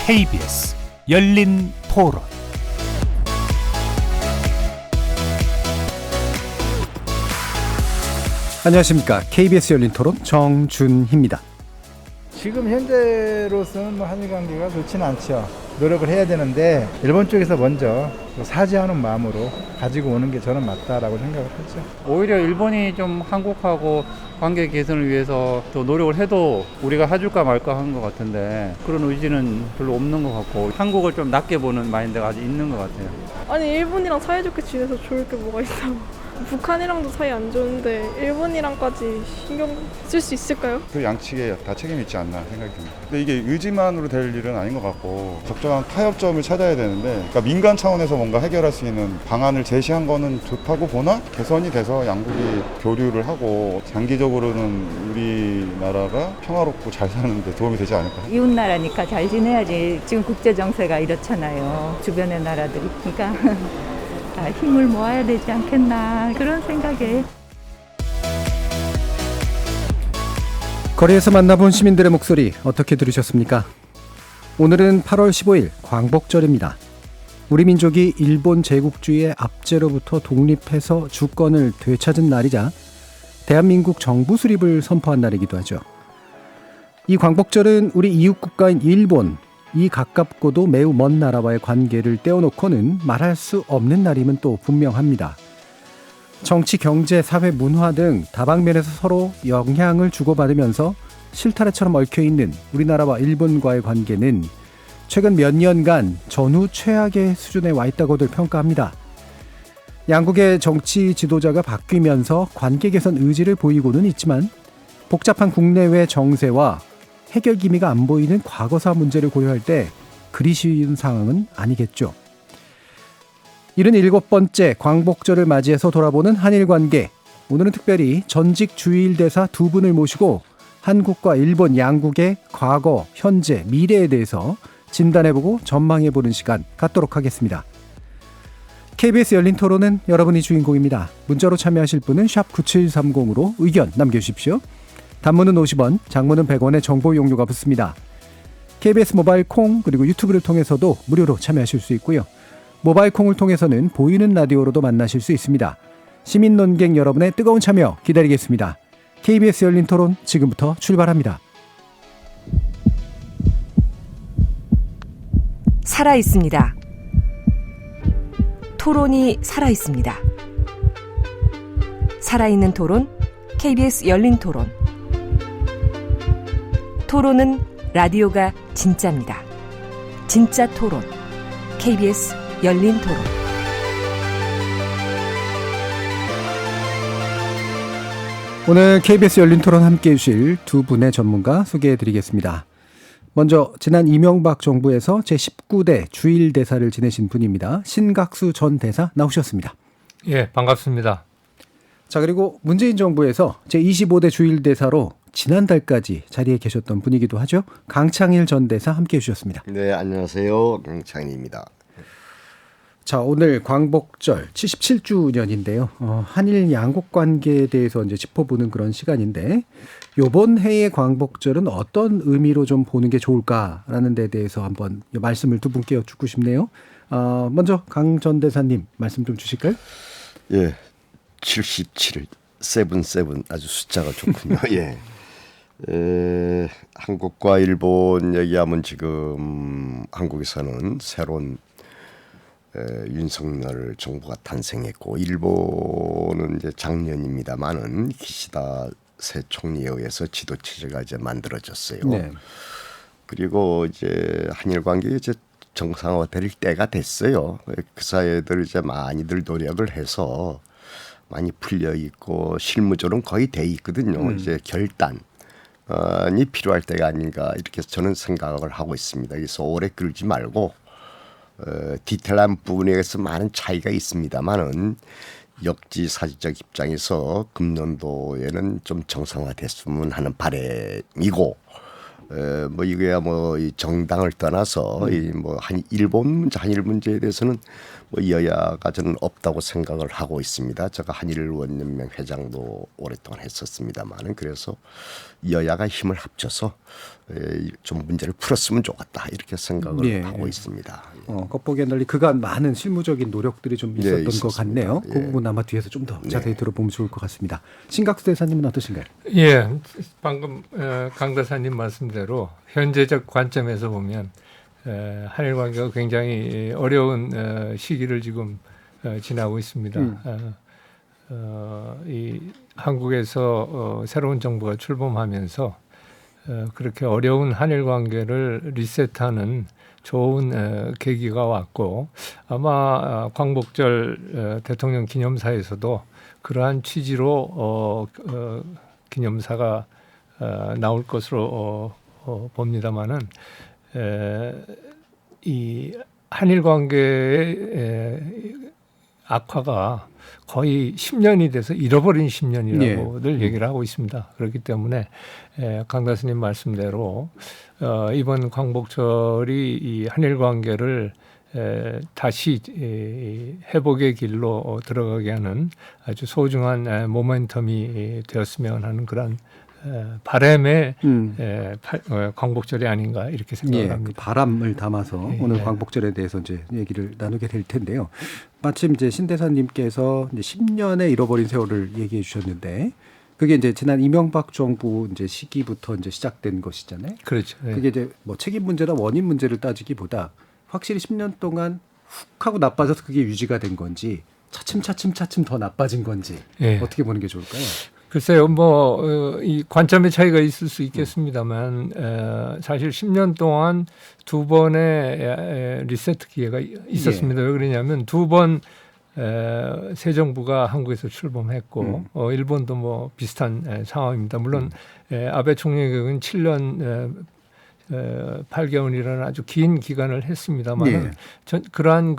KBS 열린 토론. 안녕하십니까. KBS 열린 토론 정준희입니다. 지금 현재로서는 한일 관계가 좋지는 않죠. 노력을 해야 되는데 일본 쪽에서 먼저 사죄하는 마음으로 가지고 오는 게 저는 맞다라고 생각을 하죠. 오히려 일본이 좀 한국하고 관계 개선을 위해서 더 노력을 해도 우리가 해줄까 말까 하는 것 같은데 그런 의지는 별로 없는 것 같고 한국을 좀 낮게 보는 마인드가 아직 있는 것 같아요. 아니 일본이랑 사이좋게 지내서 좋을 게 뭐가 있다고. 북한이랑도 사이 안 좋은데 일본이랑까지 신경 쓸 수 있을까요? 그 양측에 다 책임이 있지 않나 생각이 듭니다. 근데 이게 의지만으로 될 일은 아닌 것 같고 적정한 타협점을 찾아야 되는데 그러니까 민간 차원에서 뭔가 해결할 수 있는 방안을 제시한 거는 좋다고 보나 개선이 돼서 양국이 교류를 하고 장기적으로는 우리나라가 평화롭고 잘 사는데 도움이 되지 않을까. 이웃나라니까 잘 지내야지. 지금 국제 정세가 이렇잖아요. 주변의 나라들이. 그러니까 힘을 모아야 되지 않겠나 그런 생각에. 거리에서 만나본 시민들의 목소리 어떻게 들으셨습니까? 오늘은 8월 15일 광복절입니다. 우리 민족이 일본 제국주의의 압제로부터 독립해서 주권을 되찾은 날이자 대한민국 정부 수립을 선포한 날이기도 하죠. 이 광복절은 우리 이웃 국가인 일본, 이 가깝고도 매우 먼 나라와의 관계를 떼어놓고는 말할 수 없는 날임은 또 분명합니다. 정치, 경제, 사회, 문화 등 다방면에서 서로 영향을 주고받으면서 실타래처럼 얽혀있는 우리나라와 일본과의 관계는 최근 몇 년간 전후 최악의 수준에 와 있다고들 평가합니다. 양국의 정치 지도자가 바뀌면서 관계 개선 의지를 보이고는 있지만 복잡한 국내외 정세와 해결 기미가 안 보이는 과거사 문제를 고려할 때 그리 쉬운 상황은 아니겠죠. 77번째 광복절을 맞이해서 돌아보는 한일 관계. 오늘은 특별히 전직 주일 대사 두 분을 모시고 한국과 일본 양국의 과거, 현재, 미래에 대해서 진단해보고 전망해보는 시간 갖도록 하겠습니다. KBS 열린 토론은 여러분이 주인공입니다. 문자로 참여하실 분은 샵 9730으로 의견 남겨주십시오. 단문은 50원, 장문은 100원의 정보 용료가 붙습니다. KBS 모바일 콩 그리고 유튜브를 통해서도 무료로 참여하실 수 있고요. 모바일 콩을 통해서는 보이는 라디오로도 만나실 수 있습니다. 시민 논객 여러분의 뜨거운 참여 기다리겠습니다. KBS 열린 토론 지금부터 출발합니다. 살아있습니다. 토론이 살아있습니다. 살아있는 토론, KBS 열린 토론. 토론은 라디오가 진짜입니다. 진짜 토론, KBS 열린 토론. 오늘 KBS 열린 토론 함께해 주실 두 분의 전문가 소개해 드리겠습니다. 먼저 지난 이명박 정부에서 제19대 주일 대사를 지내신 분입니다. 신각수 전 대사 나오셨습니다. 예, 반갑습니다. 자, 그리고 문재인 정부에서 제25대 주일 대사로 지난달까지 자리에 계셨던 분이기도 하죠. 강창일 전 대사 함께해 주셨습니다. 네, 안녕하세요. 강창일입니다. 자, 오늘 광복절 77주년인데요. 한일 양국 관계에 대해서 이제 짚어보는 그런 시간인데 이번 해의 광복절은 어떤 의미로 좀 보는 게 좋을까라는 데 대해서 한번 말씀을 두 분께 여쭙고 싶네요. 먼저 강 전 대사님 말씀 좀 주실까요? 예, 77, 77 아주 숫자가 좋군요. 예. 한국과 일본 얘기하면 지금 한국에서는 새로운 윤석열 정부가 탄생했고 일본은 이제 작년입니다만은 기시다 새 총리에 의해서 지도 체제가 이제 만들어졌어요. 네. 그리고 이제 한일 관계 이제 정상화될 때가 됐어요. 그 사이들 이제 많이들 노력을 해서 많이 풀려 있고 실무적으로는 거의 돼 있거든요. 이제 결단이 필요할 때가 아닌가 이렇게 저는 생각을 하고 있습니다. 그래서 오래 끌지 말고 디테일한 부분에 대해서 많은 차이가 있습니다만은 역지사지적 입장에서 금년도에는 좀 정상화됐으면 하는 바람이고 뭐 이거야 뭐 이 정당을 떠나서 이 뭐 한일 문제에 대해서는 뭐 여야가 저는 없다고 생각을 하고 있습니다. 제가 한일원연맹 회장도 오랫동안 했었습니다만은 그래서 여야가 힘을 합쳐서 좀 문제를 풀었으면 좋겠다 이렇게 생각을 예. 하고 있습니다. 겉보기엔 널리 그간 많은 실무적인 노력들이 좀 있었던 것 같네요. 그 예. 부분 아마 뒤에서 좀 더 자세히 들어보면 좋을 것 같습니다. 신각수 대사님은 어떠신가요? 예, 방금 강 대사님 말씀대로 현재적 관점에서 보면 한일 관계가 굉장히 어려운 시기를 지금 지나고 있습니다. 이 한국에서 새로운 정부가 출범하면서 그렇게 어려운 한일 관계를 리셋하는 좋은 계기가 왔고 아마 광복절 대통령 기념사에서도 그러한 취지로 기념사가 나올 것으로 봅니다마는 이 한일 관계의 악화가 거의 10년이 돼서 잃어버린 10년이라고들 얘기를 하고 있습니다. 그렇기 때문에 강 교수님 말씀대로 이번 광복절이 이 한일 관계를 다시 회복의 길로 들어가게 하는 아주 소중한 모멘텀이 되었으면 하는 그런 바람의 광복절이 아닌가 이렇게 생각을 합니다. 그 바람을 담아서 오늘 광복절에 대해서 이제 얘기를 나누게 될 텐데요. 마침 이제 신 대사님께서 이제 10년의 잃어버린 세월을 얘기해 주셨는데 그게 이제 지난 이명박 정부 이제 시기부터 이제 시작된 것이잖아요. 그렇죠. 그게 이제 뭐 책임 문제나 원인 문제를 따지기보다 확실히 10년 동안 훅 하고 나빠져서 그게 유지가 된 건지 차츰 더 나빠진 건지 어떻게 보는 게 좋을까요? 글쎄요, 이 관점의 차이가 있을 수 있겠습니다만, 사실 10년 동안 두 번의 리세트 기회가 있었습니다. 왜 그러냐면 두 번 새 정부가 한국에서 출범했고, 일본도 뭐 비슷한 상황입니다. 물론 아베 총리의 경우는 7년 8개월이라는 아주 긴 기간을 했습니다만 그러한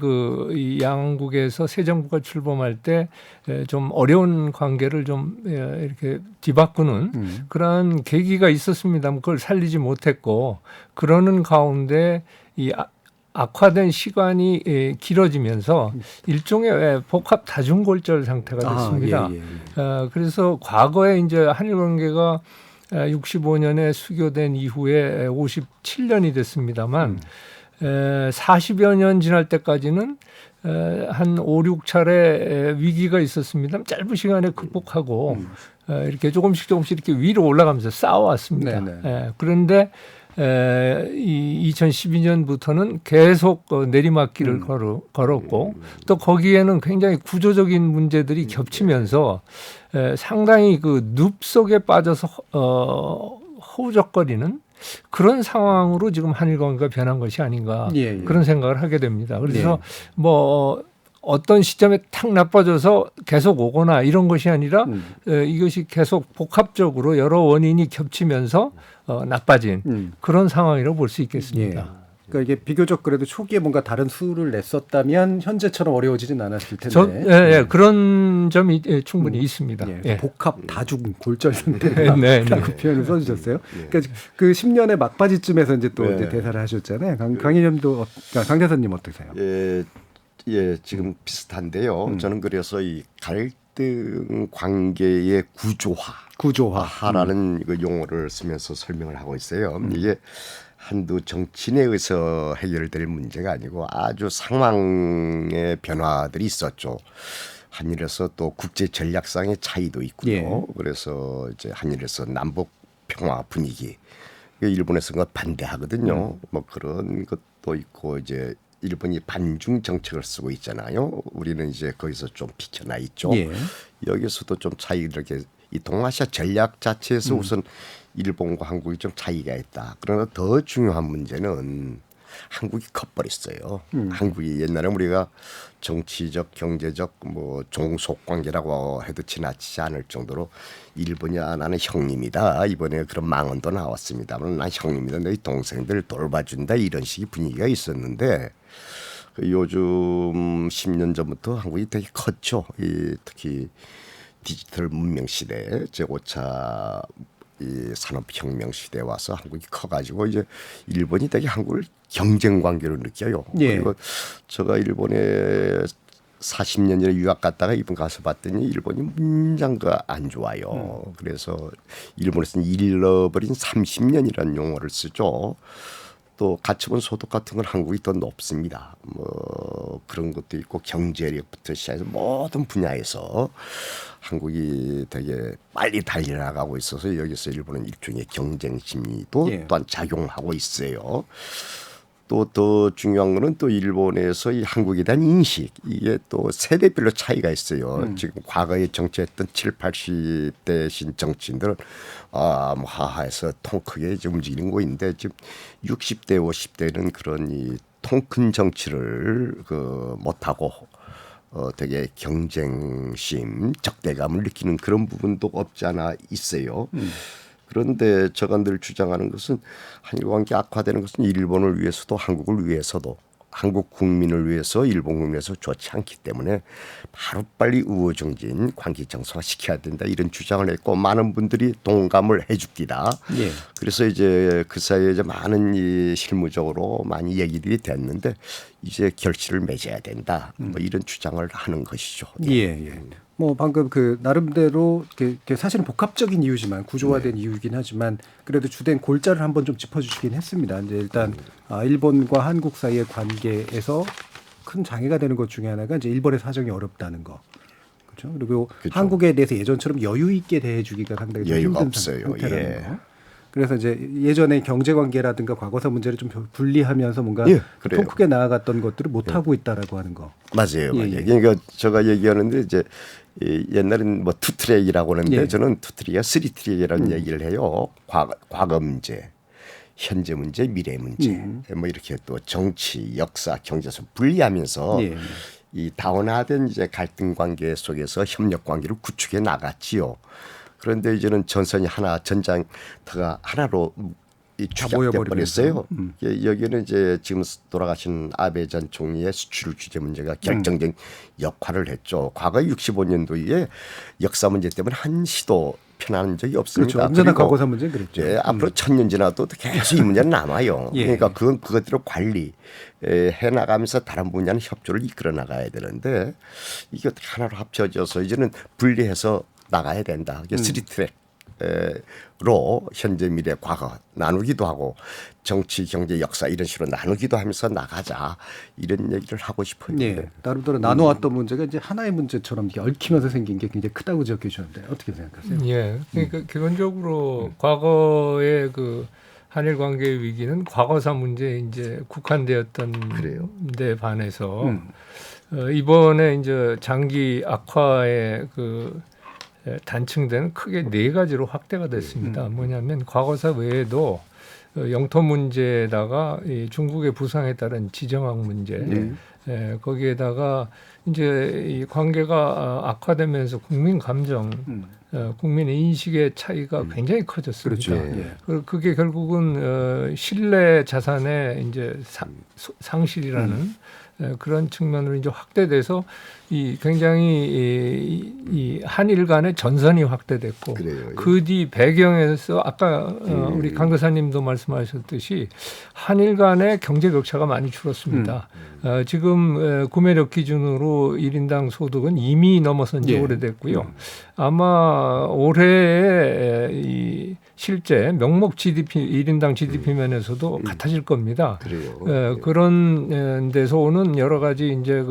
이 양국에서 새 정부가 출범할 때 좀 어려운 관계를 좀 이렇게 뒤바꾸는 그러한 계기가 있었습니다만 그걸 살리지 못했고 그러는 가운데 이 악화된 시간이 길어지면서 일종의 복합 다중골절 상태가 됐습니다. 그래서 과거에 이제 한일 관계가 65년에 수교된 이후에 57년이 됐습니다만 40여 년 지날 때까지는 한 5, 6차례 위기가 있었습니다. 짧은 시간에 극복하고 이렇게 조금씩 이렇게 위로 올라가면서 쌓아왔습니다. 그런데 이 2012년부터는 계속 내리막길을 걸었고 또 거기에는 굉장히 구조적인 문제들이 겹치면서 상당히 그 늪 속에 빠져서 허우적거리는 그런 상황으로 지금 한일 관계가 변한 것이 아닌가 그런 생각을 하게 됩니다. 그래서 뭐 어떤 시점에 탁 나빠져서 계속 오거나 이런 것이 아니라 이것이 계속 복합적으로 여러 원인이 겹치면서 나빠진 그런 상황이라고 볼 수 있겠습니다. 그러니까 이게 비교적 그래도 초기에 뭔가 다른 수를 냈었다면 현재처럼 어려워지진 않았을 텐데. 그런 점이 충분히 있습니다. 복합 다중 골절 상태라고 표현을 써주셨어요. 그러니까 그 10년의 막바지쯤에서 이제 또 이제 대사를 하셨잖아요. 강 의원님도 강 대사님 어떠세요? 지금 비슷한데요. 저는 그래서 이 갈등 관계의 구조화라는 그 용어를 쓰면서 설명을 하고 있어요. 이게 한두 정치인에 의해서 해결될 문제가 아니고 아주 상황의 변화들이 있었죠. 한일에서 또 국제 전략상의 차이도 있고요. 그래서 이제 한일에서 남북 평화 분위기, 일본에서 그거 반대하거든요. 뭐 그런 것도 있고 이제 일본이 반중 정책을 쓰고 있잖아요. 우리는 이제 거기서 좀 비켜나 있죠. 여기서도 좀 차이들이 이 동아시아 전략 자체에서 우선 일본과 한국이 좀 차이가 있다. 그러나 더 중요한 문제는 한국이 커버렸어요. 한국이 옛날에 우리가 정치적, 경제적 뭐 종속 관계라고 해도 지나치지 않을 정도로 일본이 나는 형님이다. 이번에 그런 망언도 나왔습니다만 난 형님이다. 너희 동생들 돌봐준다. 이런 식의 분위기가 있었는데 요즘 10년 전부터 한국이 되게 컸죠. 특히 디지털 문명 시대 제5차 이 산업혁명 시대에 와서 한국이 커가지고 이제 일본이 되게 한국을 경쟁 관계로 느껴요. 예. 그리고 제가 일본에 40년 전에 유학 갔다가 이번 가서 봤더니 일본이 문장가 안 좋아요. 그래서 일본에서는 잃어버린 30년이라는 용어를 쓰죠. 또 가처분 소득 같은 건 한국이 더 높습니다. 뭐 그런 것도 있고 경제력부터 시작해서 모든 분야에서 한국이 되게 빨리 달려나가고 있어서 여기서 일본은 일종의 경쟁 심리도 예. 또한 작용하고 있어요. 또 더 중요한 거는 또 일본에서 이 한국에 대한 인식 이게 또 세대별로 차이가 있어요. 지금 과거에 정치했던 7, 80대신 정치인들은 뭐 하하해서 통 크게 이제 움직이는 거 있는데 지금 60대, 50대는 그런 이 통 큰 정치를 못하고 되게 경쟁심, 적대감을 느끼는 그런 부분도 없지 않아 있어요. 그런데 제가 늘 주장하는 것은 한일 관계 악화되는 것은 일본을 위해서도 한국을 위해서도 한국 국민을 위해서 일본 국민을 위해서 좋지 않기 때문에 바로빨리 우호정진 관계 정상화시켜야 된다 이런 주장을 했고 많은 분들이 동감을 해줍니다. 예. 그래서 이제 그 사이에 이제 많은 이 실무적으로 많이 얘기들이 됐는데 이제 결실을 맺어야 된다. 뭐 이런 주장을 하는 것이죠. 예. 뭐 방금 나름대로 사실은 복합적인 이유지만 구조화된 이유이긴 하지만 그래도 주된 골자를 한번 좀 짚어주시긴 했습니다. 이제 일단 일본과 한국 사이의 관계에서 큰 장애가 되는 것 중에 하나가 이제 일본의 사정이 어렵다는 거. 그렇죠. 그리고 한국에 대해서 예전처럼 여유 있게 대해주기가 상당히 좀 여유가 힘든 없어요. 상태라는 거. 그래서 이제 예전에 경제 관계라든가 과거사 문제를 좀 분리하면서 뭔가 통 크게 나아갔던 것들을 못 하고 있다라고 하는 거. 맞아요. 그러니까 제가 얘기하는데 이제 옛날엔 뭐 투트랙이라고 하는데 저는 투트랙이야 쓰리트랙이라는 얘기를 해요. 과거 문제, 현재 문제, 미래 문제, 뭐 이렇게 또 정치, 역사, 경제에서 분리하면서 이 다원화된 이제 갈등 관계 속에서 협력 관계를 구축해 나갔지요. 그런데 이제는 전선이 하나, 전장터가 하나로 추적돼 버렸어요. 여기는 이제 지금 돌아가신 아베 전 총리의 수출 규제 문제가 결정적인 역할을 했죠. 과거 65년도에 역사 문제 때문에 한시도 편한 적이 없습니다. 그렇죠. 언제나 과거사 문제는 그랬죠. 예, 앞으로 1000년 지나도 계속 이 문제는 남아요. 그러니까 그것들을 관리해 나가면서 다른 분야는 협조를 이끌어 나가야 되는데 이게 어떻게 하나로 합쳐져서 이제는 분리해서 나가야 된다. 이게 쓰리트랙. 로 현재 미래 과거 나누기도 하고 정치 경제 역사 이런 식으로 나누기도 하면서 나가자 이런 얘기를 하고 싶어요. 나름대로 나눠왔던 문제가 이제 하나의 문제처럼 이렇게 얽히면서 생긴 게 굉장히 크다고 지적해 주셨는데 어떻게 생각하세요? 그러니까 기본적으로 과거의 그 한일 관계의 위기는 과거사 문제에 이제 국한되었던 데 반해서 이번에 이제 장기 악화의 단층대는 크게 네 가지로 확대가 됐습니다. 뭐냐면 과거사 외에도 영토 문제에다가 이 중국의 부상에 따른 지정학 문제, 거기에다가 이제 이 관계가 악화되면서 국민 감정, 국민의 인식의 차이가 굉장히 커졌습니다. 그렇죠. 그게 결국은 신뢰 자산의 이제 상실이라는 그런 측면으로 이제 확대돼서 이 굉장히 이 한일 간의 전선이 확대됐고 그 뒤 배경에서 아까 우리 강 교사님도 말씀하셨듯이 한일 간의 경제 격차가 많이 줄었습니다. 지금 구매력 기준으로 1인당 소득은 이미 넘어선 지 오래됐고요. 아마 올해 이 실제 명목 GDP 1인당 GDP 면에서도 같아질 겁니다. 그런 데서 오는 여러 가지 이제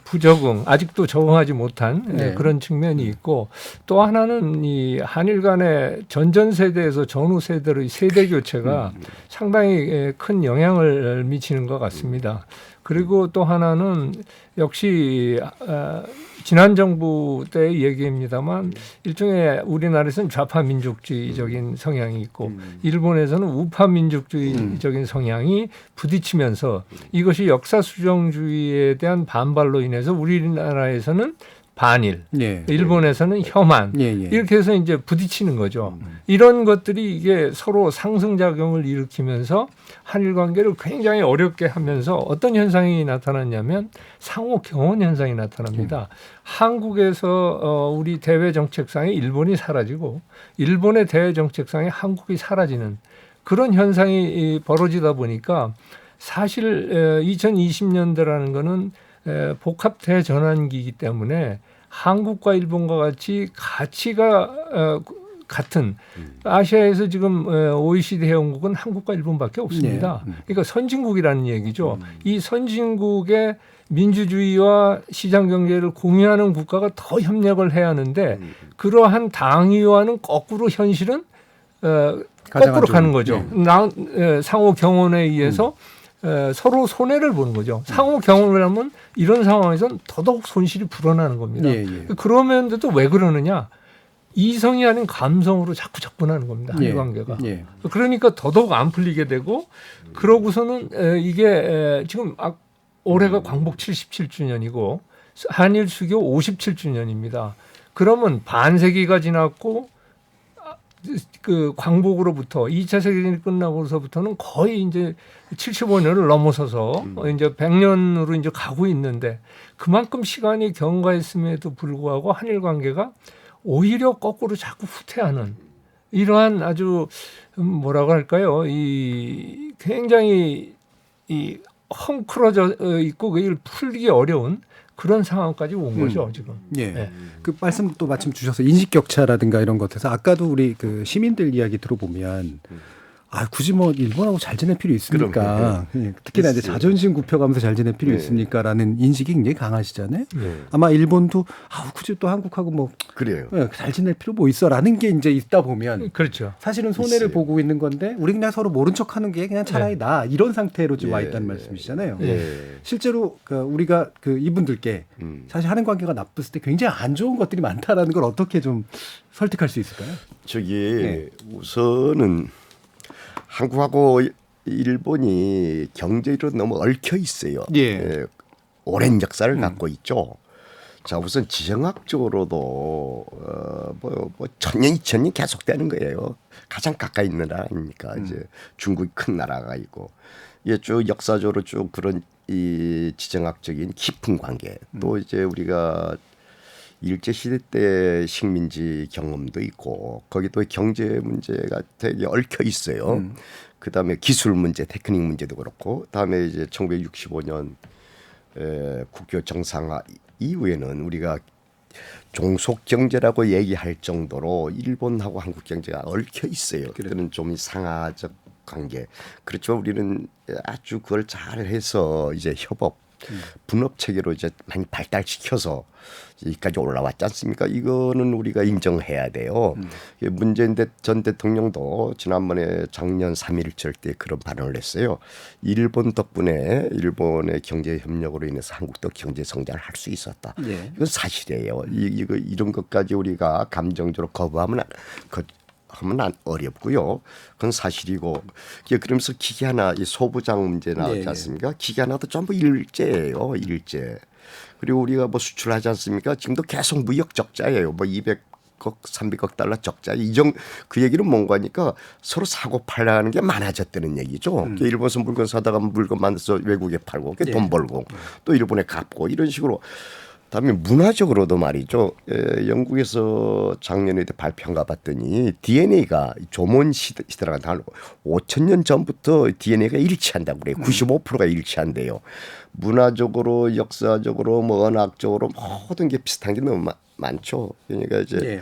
부적응 아직도 적응하지 못한 그런 측면이 있고 또 하나는 이 한일 간의 전전 세대에서 전후 세대의 세대 교체가 상당히 큰 영향을 미치는 것 같습니다. 그리고 또 하나는 역시 지난 정부 때 얘기입니다만 일종의 우리나라에서는 좌파 민족주의적인 성향이 있고 일본에서는 우파 민족주의적인 성향이 부딪히면서 이것이 역사 수정주의에 대한 반발로 인해서 우리나라에서는 반일, 예. 일본에서는 혐한 예, 예. 이렇게 해서 이제 부딪히는 거죠. 이런 것들이 이게 서로 상승작용을 일으키면서 한일 관계를 굉장히 어렵게 하면서 어떤 현상이 나타났냐면 상호 경원 현상이 나타납니다. 한국에서 우리 대외 정책상에 일본이 사라지고 일본의 대외 정책상에 한국이 사라지는 그런 현상이 벌어지다 보니까 사실 2020년대라는 거는 복합 대전환기이기 때문에 한국과 일본과 같이 가치가 같은 아시아에서 지금 OECD 회원국은 한국과 일본밖에 없습니다. 그러니까 선진국이라는 얘기죠. 이 선진국의 민주주의와 시장경제를 공유하는 국가가 더 협력을 해야 하는데 그러한 당위와는 거꾸로 현실은 거꾸로 가는 거죠. 상호 경원에 의해서 서로 손해를 보는 거죠. 상호 경험을 하면 이런 상황에서는 더더욱 손실이 불어나는 겁니다. 예, 예. 그러면서도 왜 그러느냐? 이성이 아닌 감성으로 자꾸 접근하는 겁니다. 한일 관계가. 예. 그러니까 더더욱 안 풀리게 되고 그러고서는 이게 지금 올해가 광복 77주년이고 한일 수교 57주년입니다. 그러면 반세기가 지났고 그 광복으로부터 2차 세계대전이 끝나고서부터는 거의 이제 75년을 넘어서서 이제 100년으로 이제 가고 있는데 그만큼 시간이 경과했음에도 불구하고 한일 관계가 오히려 거꾸로 자꾸 후퇴하는 이러한 아주 뭐라고 할까요? 이 굉장히 이 헝클어져 있고 그걸 풀기 어려운 그런 상황까지 온 거죠 지금. 예. 네. 그 말씀 또 마침 주셔서 인식 격차라든가 이런 것에서 아까도 우리 그 시민들 이야기 들어보면 굳이 뭐 일본하고 잘 지낼 필요 있습니까? 특히나 이제 자존심 굽혀가면서 잘 지낼 필요 있습니까라는 인식이 굉장히 강하시잖아요. 아마 일본도 굳이 또 한국하고 뭐 그래요. 잘 지낼 필요 뭐 있어라는 게 이제 있다 보면 그렇죠. 사실은 손해를 있어요. 보고 있는 건데 우리 그냥 서로 모른 척하는 게 그냥 차라리 나 이런 상태로 지금 와 있다는 말씀이시잖아요. 실제로 우리가 이분들께 사실 하는 관계가 나빴을 때 굉장히 안 좋은 것들이 많다라는 걸 어떻게 좀 설득할 수 있을까요? 우선은 한국하고 일본이 경제로 너무 얽혀 있어요. 오랜 역사를 갖고 있죠. 자, 우선 지정학적으로도 뭐 1000년, 2000년 계속되는 거예요. 가장 가까이 있는 나라 아닙니까? 이제 중국이 큰 나라가 있고 이게 쭉 역사적으로 쭉 그런 이 지정학적인 깊은 관계. 또 이제 우리가 일제 시대 때 식민지 경험도 있고 거기도 경제 문제가 되게 얽혀 있어요. 그다음에 기술 문제, 테크닉 문제도 그렇고 그다음에 이제 1965년 국교 정상화 이후에는 우리가 종속 경제라고 얘기할 정도로 일본하고 한국 경제가 얽혀 있어요. 그때는 좀 상하적 관계. 그렇죠. 우리는 아주 그걸 잘해서 이제 협업 분업 체계로 이제 많이 발달시켜서 여기까지 올라왔지 않습니까? 이거는 우리가 인정해야 돼요. 문재인 전 대통령도 지난번에 작년 3.1절 때 그런 발언을 했어요. 일본 덕분에 일본의 경제 협력으로 인해서 한국도 경제 성장을 할 수 있었다. 이건 사실이에요. 이런 것까지 우리가 감정적으로 거부하면 어렵고요. 그건 사실이고. 그러면서 기계 하나, 이 소부장 문제 나오지 않습니까? 기계 하나도 전부 일제예요. 일제. 그리고 우리가 뭐 수출하지 않습니까? 지금도 계속 무역 적자예요. 뭐 200억, 300억 달러 적자. 그 얘기는 뭔가 하니까 서로 사고 팔라는 게 많아졌다는 얘기죠. 일본에서 물건 사다가 물건 만들어서 외국에 팔고 돈 벌고 또 일본에 갚고 이런 식으로. 다음에 문화적으로도 말이죠. 영국에서 작년에 발표한 거 봤더니 DNA가 조몬 시대랑 다르고 5,000년 전부터 DNA가 일치한다고 그래요. 95%가 일치한대요. 문화적으로, 역사적으로, 뭐 언학적으로 모든 게 비슷한 게 너무 많죠. 그러니까 이제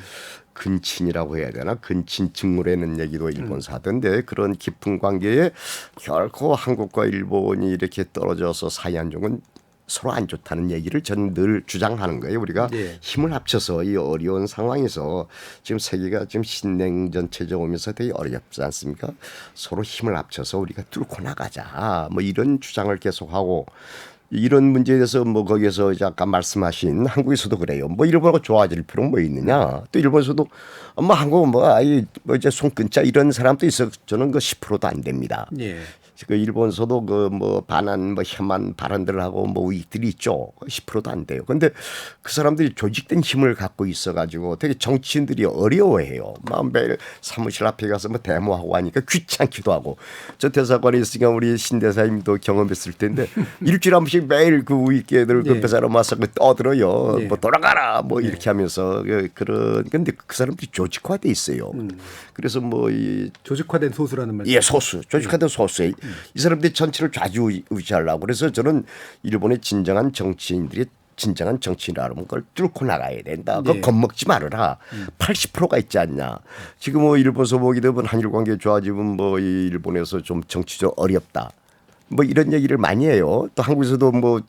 근친이라고 해야 되나? 근친 직무라는 얘기도 일본서 하던데 그런 깊은 관계에 결코 한국과 일본이 이렇게 떨어져서 사이한 적은 서로 안 좋다는 얘기를 저는 늘 주장하는 거예요. 우리가 힘을 합쳐서 이 어려운 상황에서 지금 세계가 지금 신냉전 체제 오면서 되게 어렵지 않습니까? 서로 힘을 합쳐서 우리가 뚫고 나가자. 뭐 이런 주장을 계속하고 이런 문제에 대해서 뭐 거기에서 이제 아까 말씀하신 한국에서도 그래요. 뭐 일본하고 좋아질 필요는 뭐 있느냐. 또 일본에서도 뭐 한국은 뭐 이제 손 끊자 이런 사람도 있어. 저는 그 10%도 안 됩니다. 그 일본서도 그 뭐 반한 뭐 혐한 발언들을 하고 뭐 우익들이 있죠. 10%도 안 돼요. 근데 그 사람들이 조직된 힘을 갖고 있어가지고 되게 정치인들이 어려워해요. 막 매일 사무실 앞에 가서 뭐 데모하고 하니까 귀찮기도 하고. 저 대사관에 있으니까 우리 신 대사님도 경험했을 텐데 일주일에 한 번씩 매일 그 우익계들 그 배사람 와서 떠들어요. 뭐 돌아가라 뭐 이렇게 하면서 그런. 근데 그 사람들이 조직화돼 있어요. 그래서 뭐 이 조직화된 소수라는 말. 예, 소수. 조직화된 소수에 이 사람들이 전체를 좌지우지하려고. 그래서 저는 일본의 진정한 정치인들이 진정한 정치인이라면 그걸 뚫고 나가야 된다. 그거 겁먹지 말아라. 80%가 있지 않냐. 지금 뭐 일본서 보게 되면 한일 관계 좋아지면 뭐 이 일본에서 좀 정치적 어렵다. 뭐 이런 얘기를 많이 해요. 또 한국에서도 뭐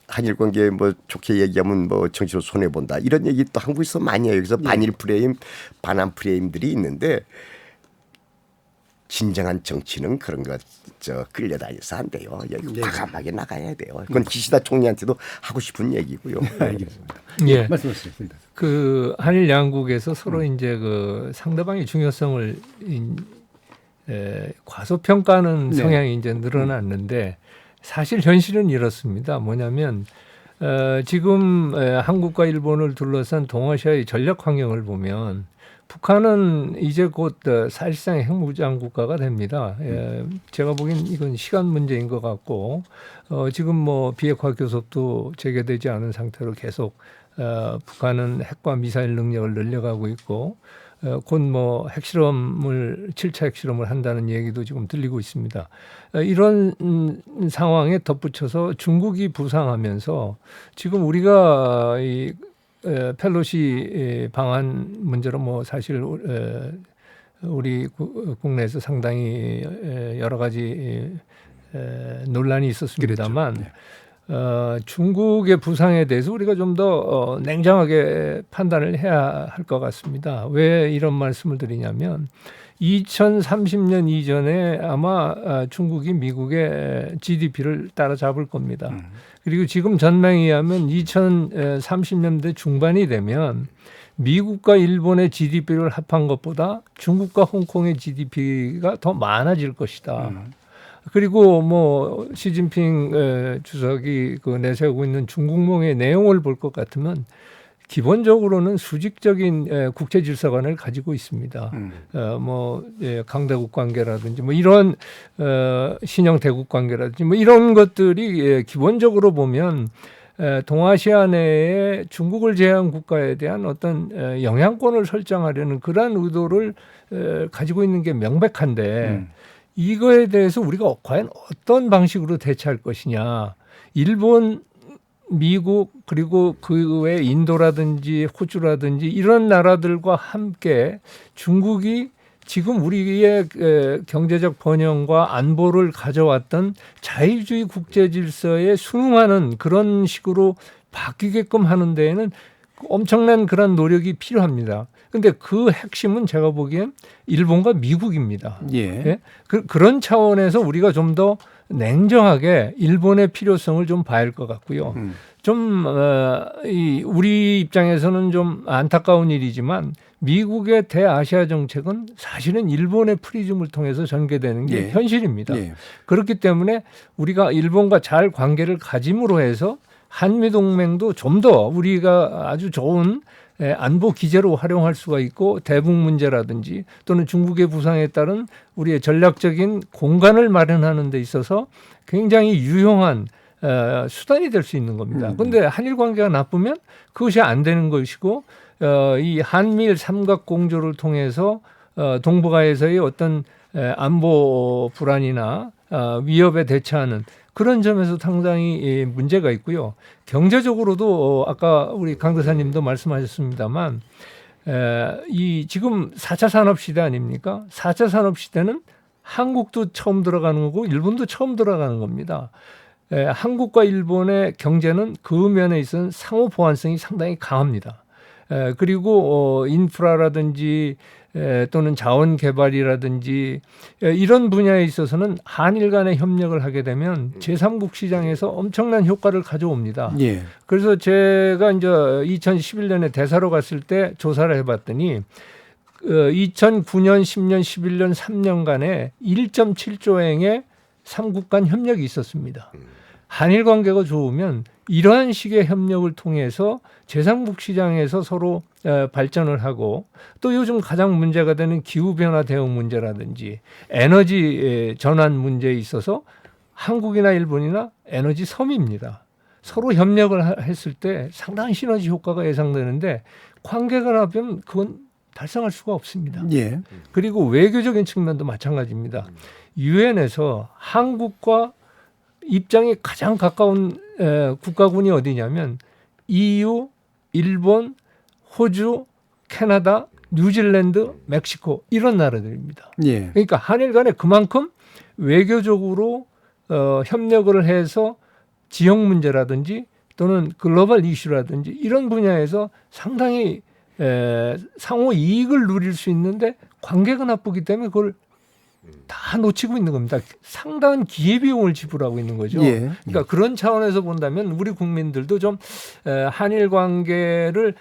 한일 관계 뭐 좋게 얘기하면 뭐 정치로 손해 본다. 이런 얘기 또 한국에서 많이 해요. 그래서 반일 프레임, 반한 프레임들이 있는데 진정한 정치는 그런 거 끌려다녀서 안 돼요. 여기 과감하게 나가야 돼요. 그건 기시다 총리한테도 하고 싶은 얘기고요. 알겠습니다. 예. 말씀하시겠습니다. 그 한일 양국에서 서로 이제 그 상대방의 중요성을 과소평가하는 성향이 이제 늘어났는데 사실 현실은 이렇습니다. 뭐냐면 지금 한국과 일본을 둘러싼 동아시아의 전략 환경을 보면 북한은 이제 곧 사실상의 핵무장 국가가 됩니다. 제가 보기엔 이건 시간 문제인 것 같고 지금 뭐 비핵화 교섭도 재개되지 않은 상태로 계속 북한은 핵과 미사일 능력을 늘려가고 있고 곧 뭐 핵실험을 7차 핵실험을 한다는 얘기도 지금 들리고 있습니다. 이런 상황에 덧붙여서 중국이 부상하면서 지금 우리가 이 펠로시 방한 문제로 뭐 사실 우리 국내에서 상당히 여러 가지 논란이 있었습니다만 그렇죠. 중국의 부상에 대해서 우리가 좀 더 냉정하게 판단을 해야 할 것 같습니다. 왜 이런 말씀을 드리냐면 2030년 이전에 아마 중국이 미국의 GDP를 따라잡을 겁니다. 그리고 지금 전망에 의하면 2030년대 중반이 되면 미국과 일본의 GDP를 합한 것보다 중국과 홍콩의 GDP가 더 많아질 것이다. 그리고 뭐 시진핑 주석이 그 내세우고 있는 중국몽의 내용을 볼 것 같으면 기본적으로는 수직적인 국제 질서관을 가지고 있습니다. 뭐 강대국 관계라든지 뭐 이런 신형 대국 관계라든지 뭐 이런 것들이 기본적으로 보면 동아시아 내에 중국을 제외한 국가에 대한 어떤 영향권을 설정하려는 그러한 의도를 가지고 있는 게 명백한데 이거에 대해서 우리가 과연 어떤 방식으로 대처할 것이냐. 일본, 미국 그리고 그 외 인도라든지 호주라든지 이런 나라들과 함께 중국이 지금 우리의 경제적 번영과 안보를 가져왔던 자유주의 국제 질서에 순응하는 그런 식으로 바뀌게끔 하는 데에는 엄청난 그런 노력이 필요합니다. 근데 그 핵심은 제가 보기엔 일본과 미국입니다. 예? 그런 차원에서 우리가 좀 더 냉정하게 일본의 필요성을 좀 봐야 할 것 같고요. 좀 우리 입장에서는 좀 안타까운 일이지만 미국의 대아시아 정책은 사실은 일본의 프리즘을 통해서 전개되는 게 현실입니다. 그렇기 때문에 우리가 일본과 잘 관계를 가짐으로 해서 한미동맹도 좀 더 우리가 아주 좋은 안보 기제로 활용할 수가 있고 대북 문제라든지 또는 중국의 부상에 따른 우리의 전략적인 공간을 마련하는 데 있어서 굉장히 유용한 수단이 될 수 있는 겁니다. 그런데 한일 관계가 나쁘면 그것이 안 되는 것이고 이 한미일 삼각 공조를 통해서 동북아에서의 어떤 안보 불안이나 위협에 대처하는 그런 점에서 상당히 문제가 있고요. 경제적으로도 아까 우리 강 대사님도 말씀하셨습니다만 이 지금 4차 산업시대 아닙니까? 4차 산업시대는 한국도 처음 들어가는 거고 일본도 처음 들어가는 겁니다. 한국과 일본의 경제는 그 면에 있어서는 상호 보완성이 상당히 강합니다. 그리고 인프라라든지 또는 자원 개발이라든지 이런 분야에 있어서는 한일 간의 협력을 하게 되면 제3국 시장에서 엄청난 효과를 가져옵니다. 그래서 제가 이제 2011년에 대사로 갔을 때 조사를 해봤더니 2009년, 10년, 11년 3년간에 1.7조행의 3국 간 협력이 있었습니다. 한일 관계가 좋으면 이러한 식의 협력을 통해서 제3국 시장에서 서로 발전을 하고 또 요즘 가장 문제가 되는 기후변화 대응 문제라든지 에너지 전환 문제에 있어서 한국이나 일본이나 에너지 섬입니다. 서로 협력을 했을 때 상당한 시너지 효과가 예상되는데 관계가 나면 그건 달성할 수가 없습니다. 예. 그리고 외교적인 측면도 마찬가지입니다. 유엔에서 한국과 입장이 가장 가까운 국가군이 어디냐면 EU, 일본, 호주, 캐나다, 뉴질랜드, 멕시코 이런 나라들입니다. 예. 그러니까 한일 간에 그만큼 외교적으로 협력을 해서 지역 문제라든지 또는 글로벌 이슈라든지 이런 분야에서 상당히 상호 이익을 누릴 수 있는데 관계가 나쁘기 때문에 그걸 다 놓치고 있는 겁니다. 상당한 기회비용을 지불하고 있는 거죠. 예. 그러니까 그런 차원에서 본다면 우리 국민들도 좀 한일 관계를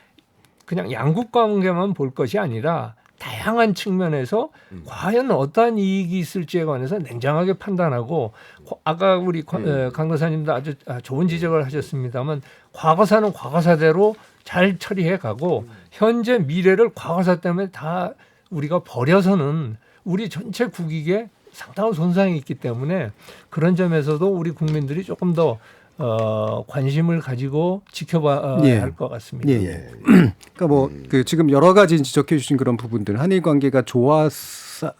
그냥 양국 관계만 볼 것이 아니라 다양한 측면에서 과연 어떠한 이익이 있을지에 관해서 냉정하게 판단하고 아까 우리 강도사님도 아주 좋은 지적을 하셨습니다만 과거사는 과거사대로 잘 처리해 가고 현재 미래를 과거사 때문에 다 우리가 버려서는 우리 전체 국익에 상당한 손상이 있기 때문에 그런 점에서도 우리 국민들이 조금 더 관심을 가지고 지켜봐야 할 것 같습니다. 예. 그러니까 뭐 지금 여러 가지 지적해 주신 그런 부분들 한일 관계가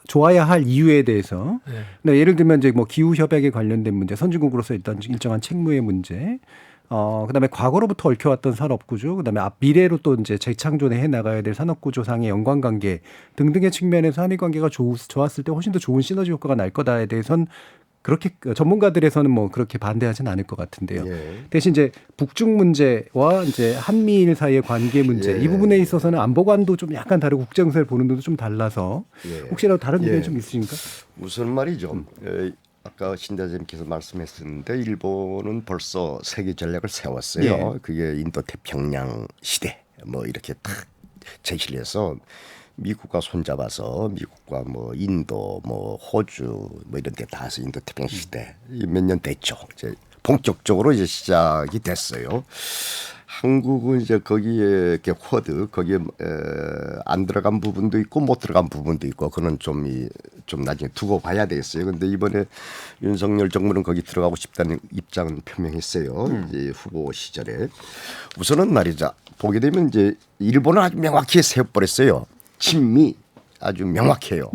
좋아야 할 이유에 대해서 예를 들면 이제 뭐 기후 협약에 관련된 문제, 선진국으로서 일단 일정한 책무의 문제, 그다음에 과거로부터 얽혀왔던 산업구조, 그다음에 미래로 또 이제 재창조해 나가야 될 산업구조상의 연관관계 등등의 측면에서 한일 관계가 좋았을 때 훨씬 더 좋은 시너지 효과가 날 거다에 대해서는 그렇게 전문가들에서는 뭐 그렇게 반대하지는 않을 것 같은데요. 대신 이제 북중 문제와 이제 한미일 사이의 관계 문제 이 부분에 있어서는 안보관도 좀 약간 다르고 국정세를 보는 데도 좀 달라서 혹시라도 다른 의견이 좀 있으십니까? 우선 말이죠. 아까 신 대표님께서 말씀했었는데 일본은 벌써 세계 전략을 세웠어요. 그게 인도 태평양 시대 뭐 이렇게 딱 제시를 해서 미국과 손잡아서 미국과 뭐 인도 뭐 호주 뭐 이런 데 다 해서 인도 태평양 시대 몇 년 됐죠. 이제 본격적으로 이제 시작이 됐어요. 한국은 이제 거기에 이렇게 거기에 안 들어간 부분도 있고 못 들어간 부분도 있고 그는 좀 나중에 두고 봐야 되겠어요. 근데 이번에 윤석열 정부는 거기 들어가고 싶다는 입장은 표명했어요. 이제 후보 시절에 우선은 말이죠. 보게 되면 이제 일본은 아주 명확히 세워버렸어요. 친미 아주 명확해요.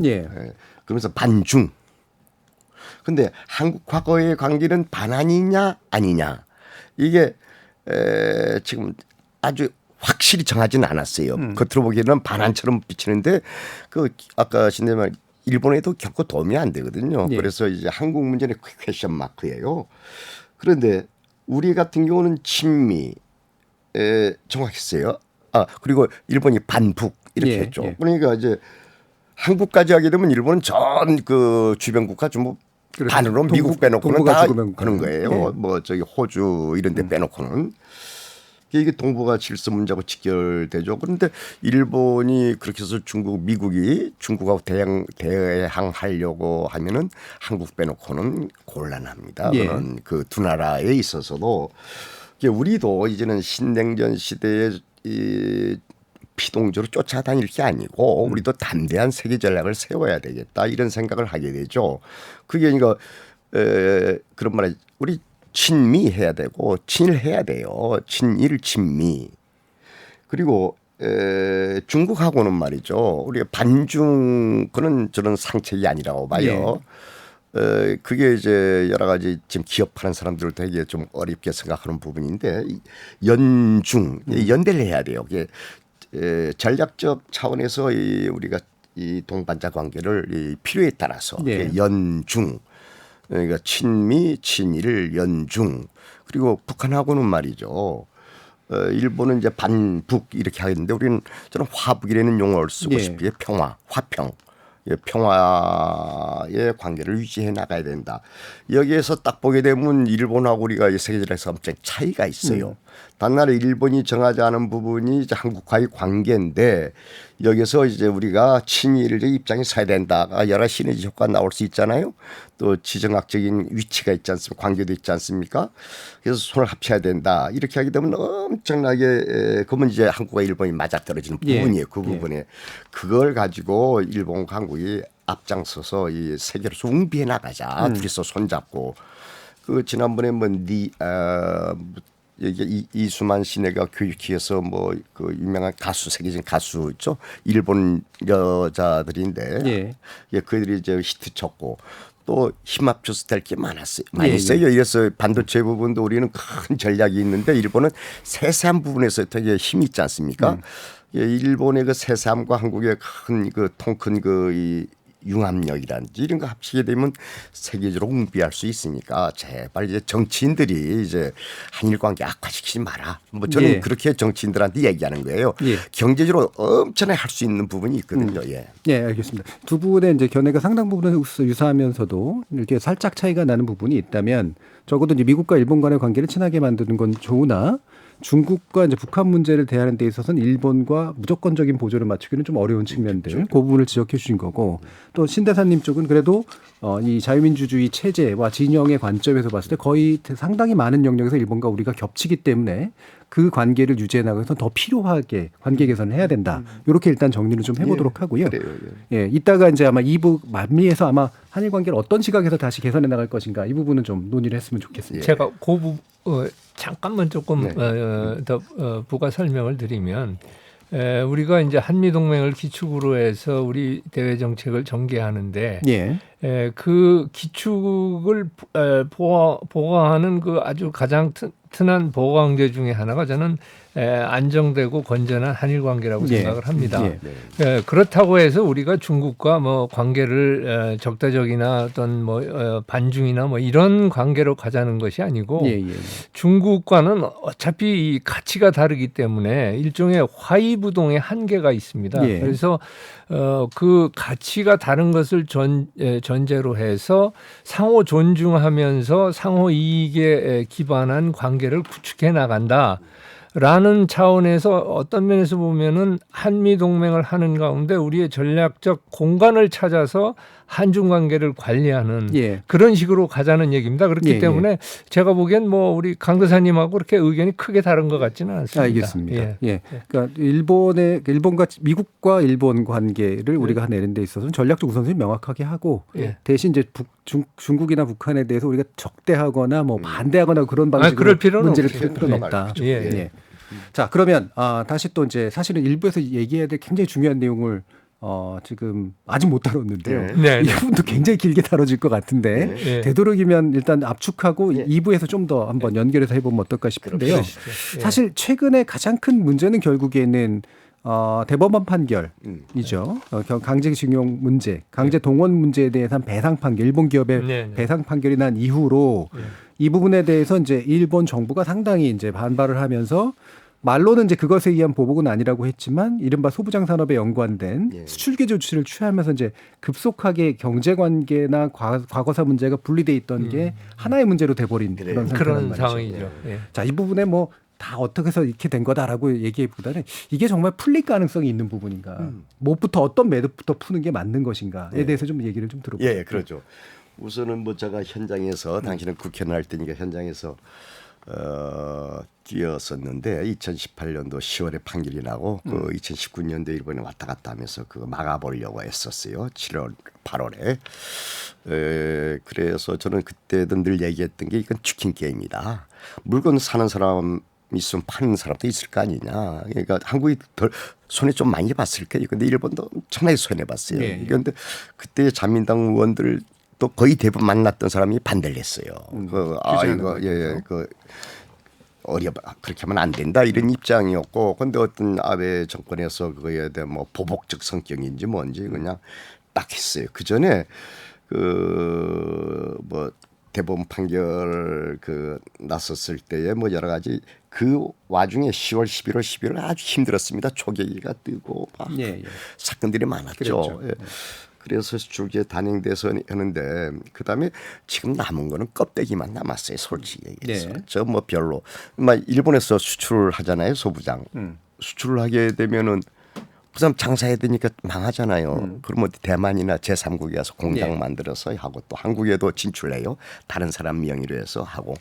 그러면서 반중. 근데 한국 과거의 관계는 반환이냐 아니냐 이게 지금 아주 확실히 정하지는 않았어요. 겉으로 보기에는 반환처럼 비치는데 그 아까 신대말 일본에도 결코 도움이 안 되거든요. 그래서 이제 한국 문제는 퀘션 마크예요. 그런데 우리 같은 경우는 친미 정확했어요. 그리고 일본이 반북 이렇게 했죠. 그러니까 이제 한국까지 하게 되면 일본은 전 그 주변 국가 전부 반으로 미국 빼놓고는 다 하는 거예요. 뭐 저기 호주 이런 데 빼놓고는. 이게 동북아 질서 문제하고 직결되죠. 그런데 일본이 그렇게 해서 미국이 중국하고 대항하려고 하면은 한국 빼놓고는 곤란합니다. 그런 그 두 나라에 있어서도 우리도 이제는 신냉전 시대에 피동적으로 쫓아다닐 게 아니고 우리도 담대한 세계 전략을 세워야 되겠다 이런 생각을 하게 되죠. 그게 그러니까 그런 말에 우리 친미해야 되고 친일해야 돼요. 친일 친미. 그리고 중국하고는 말이죠. 우리가 반중 그는 저는 상책이 아니라고 봐요. 그게 이제 여러 가지 지금 기업하는 사람들을 되게 좀 어렵게 생각하는 부분인데 연중 연대를 해야 돼요. 그게 전략적 차원에서 우리가 이 동반자 관계를 이 필요에 따라서 연중 그러니까 친미 친일 연중 그리고 북한하고는 말이죠. 일본은 이제 반북 이렇게 하겠는데 우리는 저는 화북이라는 용어를 쓰고 싶어요. 평화, 화평. 평화의 관계를 유지해 나가야 된다. 여기에서 딱 보게 되면 일본하고 우리가 세계적에서 엄청 차이가 있어요. 단나라 일본이 정하지 않은 부분이 이제 한국과의 관계인데 여기서 이제 우리가 친일의 입장에 서야 된다. 여러 시너지 효과 나올 수 있잖아요. 또 지정학적인 위치가 있지 않습니까? 관계도 있지 않습니까? 그래서 손을 합쳐야 된다. 이렇게 하게 되면 엄청나게 그러면 이제 한국과 일본이 맞아떨어지는 부분이에요. 그 부분에 그걸 가지고 일본과 한국이 앞장서서 이 세계로서 웅비해 나가자. 둘이서 손잡고 그 지난번에 이수만 씨네가 교육회에서 뭐 그 유명한 가수 세계적인 가수 있죠 일본 여자들인데 그들이 이제 히트 쳤고 또 힘합쳐서 될 게 많이 있어요. 이래서 반도체 부분도 우리는 큰 전략이 있는데 일본은 세세한 부분에서 되게 힘이 있지 않습니까? 일본의 그 세세함과 한국의 큰 그 통큰 이 융합력이란지 이런 거 합치게 되면 세계적으로 홍비할 수 있으니까 제발 이제 정치인들이 이제 한일 관계 악화시키지 마라. 뭐 저는 그렇게 정치인들한테 얘기하는 거예요. 경제적으로 엄청나게 할 수 있는 부분이 있거든요. 예, 알겠습니다. 두 분의 이제 견해가 상당 부분은 유사하면서도 이렇게 살짝 차이가 나는 부분이 있다면 적어도 이제 미국과 일본 간의 관계를 친하게 만드는 건 좋으나 중국과 이제 북한 문제를 대하는 데 있어서는 일본과 무조건적인 보조를 맞추기는 좀 어려운 측면들, 그 부분을 지적해 주신 거고 또 신대사님 쪽은 그래도 이 자유민주주의 체제와 진영의 관점에서 봤을 때 거의 상당히 많은 영역에서 일본과 우리가 겹치기 때문에 그 관계를 유지해 나가서 더 필요하게 관계 개선을 해야 된다. 이렇게 일단 정리를 좀 해보도록 하고요. 이따가 이제 아마 2부 말미에서 아마 한일 관계를 어떤 시각에서 다시 개선해 나갈 것인가 이 부분은 좀 논의를 했으면 좋겠습니다. 제가 잠깐만 조금 더 부가 설명을 드리면 우리가 이제 한미 동맹을 기축으로 해서 우리 대외 정책을 전개하는데 그 기축을 보강하는 그 아주 가장 튼튼한 보강제 중에 하나가 저는 안정되고 건전한 한일 관계라고 생각을 합니다. 그렇다고 해서 우리가 중국과 뭐 관계를 적대적이나 어떤 뭐 반중이나 뭐 이런 관계로 가자는 것이 아니고 중국과는 어차피 이 가치가 다르기 때문에 일종의 화이부동의 한계가 있습니다. 그래서 그 가치가 다른 것을 전제로 해서 상호 존중하면서 상호 이익에 기반한 관계를 구축해 나간다. 라는 차원에서 어떤 면에서 보면은 한미 동맹을 하는 가운데 우리의 전략적 공간을 찾아서 한중 관계를 관리하는 그런 식으로 가자는 얘기입니다. 그렇기 때문에 제가 보기엔 뭐 우리 강도사님하고 그렇게 의견이 크게 다른 것 같지는 않습니다. 알겠습니다. 그러니까 일본과 미국과 일본 관계를 우리가 내는 데 있어서는 전략적 우선순위 명확하게 하고 대신 이제 중국이나 북한에 대해서 우리가 적대하거나 뭐 반대하거나 그런 방식으로 문제를 풀 필요는 없다. 자, 그러면 다시 또 이제 사실은 일부에서 얘기해야 될 굉장히 중요한 내용을 지금 아직 못 다뤘는데요. 이 부분도 굉장히 길게 다뤄질 것 같은데 되도록이면 일단 압축하고 2부에서 좀 더 한번 연결해서 해보면 어떨까 싶은데요. 사실 최근에 가장 큰 문제는 결국에는 대법원 판결이죠. 강제징용 문제, 강제 동원 문제에 대해서 배상 판결, 일본 기업의 배상 판결이 난 이후로 이 부분에 대해서 이제 일본 정부가 상당히 이제 반발을 하면서 말로는 이제 그것에 의한 보복은 아니라고 했지만 이른바 소부장 산업에 연관된 수출계 조치를 취하면서 이제 급속하게 경제 관계나 과거사 문제가 분리돼 있던 게 하나의 문제로 돼버린 그런 상황이죠. 자, 이 부분에 뭐 다 어떻게 해서 이렇게 된 거다라고 얘기보다는 이게 정말 풀릴 가능성이 있는 부분인가, 뭐부터 어떤 매듭부터 푸는 게 맞는 것인가에 대해서 좀 얘기를 좀 들어보죠. 그렇죠. 우선은 뭐 제가 현장에서 당신은 국회의원 할 때니까 현장에서 뛰었었는데 2018년도 10월에 판결이 나고 그 2019년도 일본에 왔다 갔다 하면서 그거 막아보려고 했었어요. 7월, 8월에. 그래서 저는 그때도 늘 얘기했던 게 이건 치킨 게임이다. 물건 사는 사람 있으면 파는 사람도 있을 거 아니냐. 그러니까 한국이 덜 손해 좀 많이 봤을 거예요. 근데 일본도 엄청나게 손해 봤어요. 그런데 그때 자민당 의원들 또 거의 대부분 만났던 사람이 반대를 했어요. 그렇게 하면 안 된다 이런 입장이었고, 근데 어떤 아베 정권에서 그거에 대한 뭐 보복적 성격인지 뭔지 그냥 딱 했어요. 그 전에 뭐 대법원 판결 났었을 때에 뭐 여러 가지 그 와중에 10월, 11월, 12월 아주 힘들었습니다. 초계기가 뜨고 막 사건들이 많았죠. 그래서 쭉 단행돼서 하는데 그다음에 지금 남은 거는 껍데기만 남았어요. 솔직히 얘기해서. 저 뭐 별로. 막 일본에서 수출을 하잖아요. 소부장. 수출을 하게 되면은 그 사람 장사해야 되니까 망하잖아요. 그럼 어디 대만이나 제3국에 가서 공장 만들어서 하고 또 한국에도 진출해요. 다른 사람 명의로 해서 하고.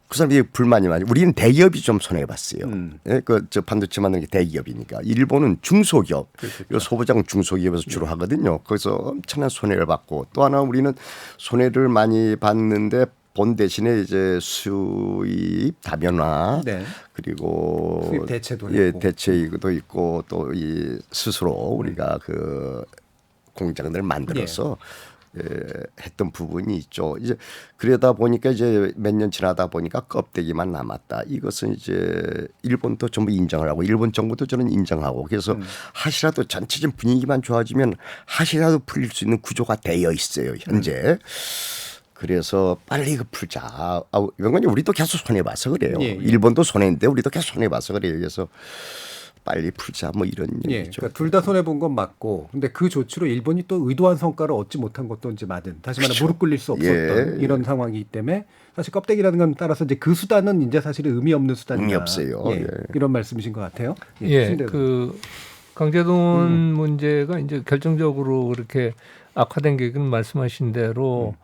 그 사람이 불만이 많이. 우리는 대기업이 좀 손해봤어요. 예, 저 반도체 만드는 게 대기업이니까. 일본은 중소기업, 요 소부장 중소기업에서 주로 하거든요. 거기서 엄청난 손해를 받고 또 하나 우리는 손해를 많이 받는데 본 대신에 이제 수입 다변화 그리고 수입 대체도 있고. 대체도 있고 또 이 스스로 우리가 그 공장들 만들어서 했던 부분이 있죠. 이제 그러다 보니까 이제 몇 년 지나다 보니까 껍데기만 남았다. 이것은 이제 일본도 전부 인정을 하고 일본 정부도 저는 인정하고 그래서 핫이라도 전체적인 분위기만 좋아지면 핫이라도 풀릴 수 있는 구조가 되어 있어요. 현재. 그래서 빨리 이거 풀자. 이건 우리도 계속 손해봐서 그래요. 일본도 손해인데 우리도 계속 손해봐서 그래요. 그래서 빨리 풀자 뭐 이런 얘기죠. 그러니까 둘 다 손해 본 건 맞고, 근데 그 조치로 일본이 또 의도한 성과를 얻지 못한 것도 이제 맞은. 다시 말해 무릎 꿇릴 수 없었던 이런 상황이기 때문에 사실 껍데기라는 건 따라서 이제 그 수단은 이제 사실 의미 없는 수단이다. 의미 없어요. 이런 말씀이신 것 같아요. 그 강제동원 문제가 이제 결정적으로 그렇게 악화된 계기는 말씀하신 대로.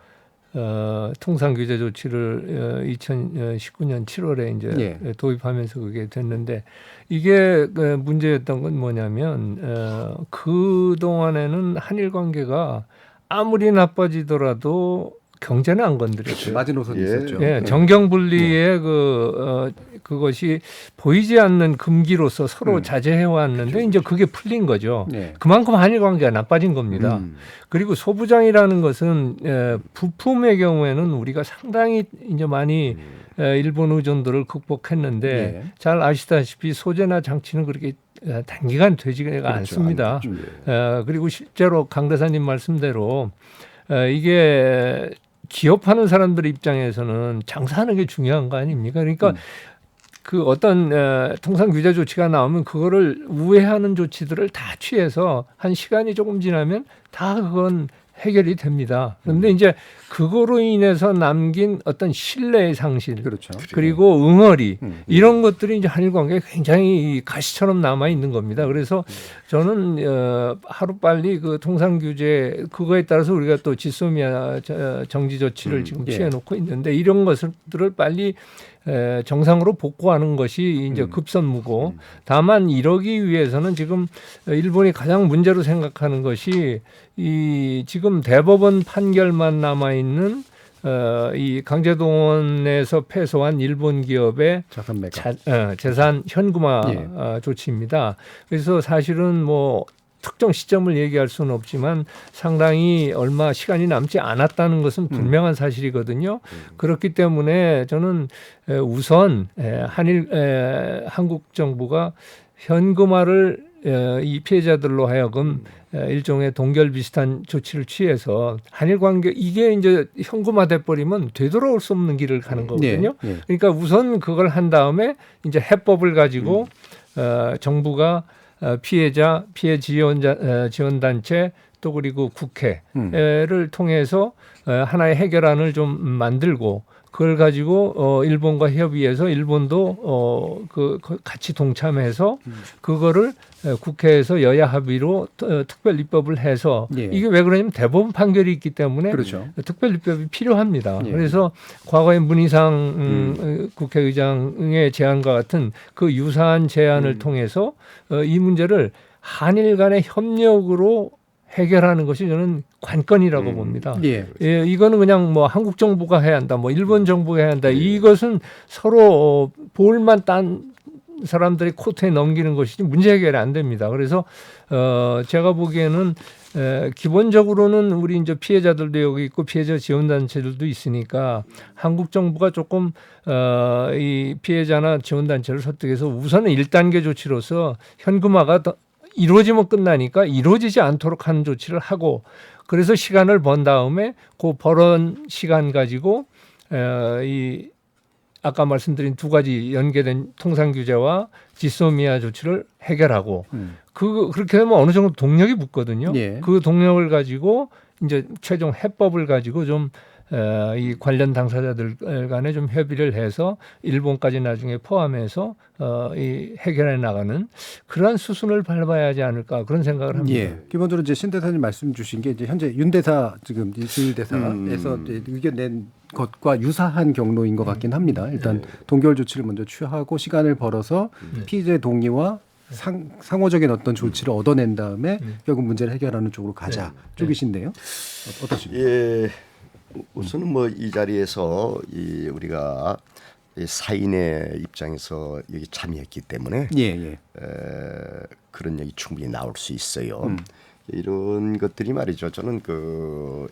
통상 규제 조치를 2019년 7월에 이제 도입하면서 그게 됐는데 이게 문제였던 건 뭐냐면 그 동안에는 한일 관계가 아무리 나빠지더라도 경제는 안 건드렸어요. 마지노선이 있었죠. 정경 분리의 그것이 보이지 않는 금기로서 서로 자제해 왔는데 이제 그게 풀린 거죠. 그만큼 한일 관계가 나빠진 겁니다. 그리고 소부장이라는 것은 부품의 경우에는 우리가 상당히 이제 많이 일본 의존도를 극복했는데 잘 아시다시피 소재나 장치는 그렇게 단기간 되지가 않습니다. 그리고 실제로 강 대사님 말씀대로 이게 기업하는 사람들 입장에서는 장사하는 게 중요한 거 아닙니까? 그러니까 그 어떤 통상 규제 조치가 나오면 그거를 우회하는 조치들을 다 취해서 한 시간이 조금 지나면 다 그건 해결이 됩니다. 그런데 이제 그거로 인해서 남긴 어떤 신뢰의 상실, 그리고 응어리 이런 것들이 이제 한일 관계에 굉장히 가시처럼 남아 있는 겁니다. 그래서 저는 하루 빨리 그 통상 규제 그거에 따라서 우리가 또 지소미아 정지 조치를 지금 취해놓고 있는데 이런 것들을 빨리 정상으로 복구하는 것이 이제 급선무고 다만 이러기 위해서는 지금 일본이 가장 문제로 생각하는 것이 이 지금 대법원 판결만 남아 있는 이 강제동원에서 패소한 일본 기업의 재산 현금화 조치입니다. 그래서 사실은 뭐 특정 시점을 얘기할 수는 없지만 상당히 얼마 시간이 남지 않았다는 것은 분명한 사실이거든요. 그렇기 때문에 저는 우선 한국 정부가 현금화를 이 피해자들로 하여금 일종의 동결 비슷한 조치를 취해서 한일 관계 이게 이제 현금화돼 버리면 되돌아올 수 없는 길을 가는 거거든요. 그러니까 우선 그걸 한 다음에 이제 해법을 가지고 정부가 피해 지원단체 또 그리고 국회를 통해서 하나의 해결안을 좀 만들고 그걸 가지고 일본과 협의해서 일본도 같이 동참해서 그거를 국회에서 여야 합의로 특별 입법을 해서 이게 왜 그러냐면 대법원 판결이 있기 때문에 특별 입법이 필요합니다. 그래서 과거의 문희상 국회의장의 제안과 같은 그 유사한 제안을 통해서 이 문제를 한일 간의 협력으로 해결하는 것이 저는 관건이라고 봅니다. 이거는 그냥 뭐 한국 정부가 해야 한다, 뭐 일본 정부가 해야 한다. 이것은 서로 볼만 딴 사람들이 코트에 넘기는 것이지 문제 해결이 안 됩니다. 그래서 제가 보기에는 기본적으로는 우리 이제 피해자들도 여기 있고 피해자 지원단체들도 있으니까 한국 정부가 조금 이 피해자나 지원단체를 설득해서 우선은 1단계 조치로서 현금화가 이루어지면 끝나니까 이루어지지 않도록 하는 조치를 하고 그래서 시간을 번 다음에 그 벌은 시간 가지고 이 아까 말씀드린 두 가지 연계된 통상 규제와 지소미아 조치를 해결하고 그렇게 되면 어느 정도 동력이 붙거든요. 예. 그 동력을 가지고 이제 최종 해법을 가지고 좀 이 관련 당사자들 간에 좀 협의를 해서 일본까지 나중에 포함해서 이 해결해 나가는 그러한 수순을 밟아야 하지 않을까 그런 생각을 합니다. 예. 기본적으로 이제 신 대사님 말씀 주신 게 이제 현재 윤 대사 지금 주일 대사에서 이제 의견 낸 것과 유사한 경로인 것 같긴 합니다. 일단 동결 조치를 먼저 취하고 시간을 벌어서 피의자의 동의와 상호적인 어떤 조치를 얻어낸 다음에 결국 문제를 해결하는 쪽으로 가자 쪽이신데요. 어떠십니까? 예. 우선은 뭐 이 자리에서 우리가 사인의 입장에서 여기 참여했기 때문에 그런 얘기 충분히 나올 수 있어요. 이런 것들이 말이죠. 저는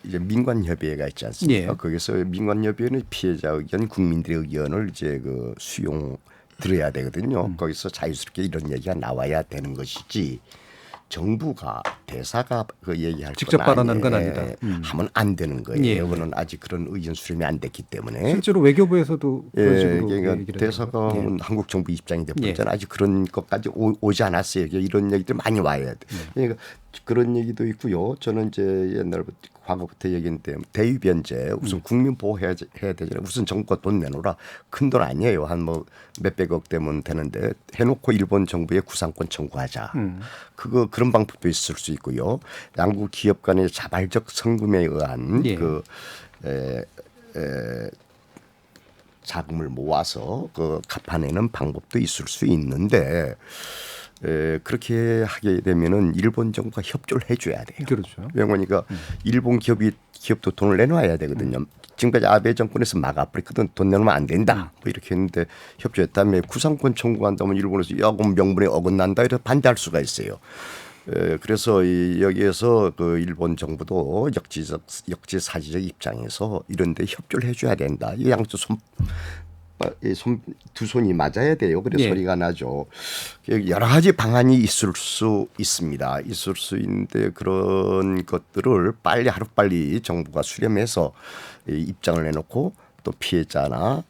이제 민관협의회가 있지 않습니까? 거기서 민관협의회는 피해자 의견, 국민들의 의견을 이제 수용 들어야 되거든요. 거기서 자유스럽게 이런 얘기가 나와야 되는 것이지. 정부가 대사가 얘기할 직접 건 발언하는 건 아니다. 하면 안 되는 거예요. 그거는 아직 그런 의견 수렴이 안 됐기 때문에 실제로 외교부에서도 그런 식으로 그러니까 대사가 한국 정부 입장이 돼버렸잖아요. 아직 그런 것까지 오지 않았어요. 이런 얘기들 많이 와야 돼. 그러니까 그런 얘기도 있고요. 저는 이제 옛날부터 과거부터 얘기했는데 대유변제 우선 국민 보호해야 되잖아요. 우선 정부가 돈 내놓으라. 큰 돈 아니에요. 한 뭐 몇백억 되면 되는데 해놓고 일본 정부에 구상권 청구하자. 그런 방법도 있을 수 있고요. 양국 기업 간의 자발적 성금에 의한 자금을 모아서 갚아내는 방법도 있을 수 있는데 그렇게 하게 되면은 일본 정부가 협조를 해줘야 돼요. 그렇죠. 왜냐하니까 일본 기업도 돈을 내놔야 되거든요. 지금까지 아베 정권에서 막아버렸거든. 돈 내놓으면 안 된다. 뭐 이렇게 했는데 협조했다며 구상권 청구한다면 일본에서 야금 명분에 어긋난다 이래서 반대할 수가 있어요. 그래서 여기에서 일본 정부도 역지사지적 입장에서 이런데 협조를 해줘야 된다. 이 양쪽 두 손이 맞아야 돼요. 그래서 소리가 나죠. 여러 가지 방안이 있을 수 있습니다. 있을 수 있는데 그런 것들을 하루빨리 정부가 수렴해서 입장을 내놓고 또 피해자나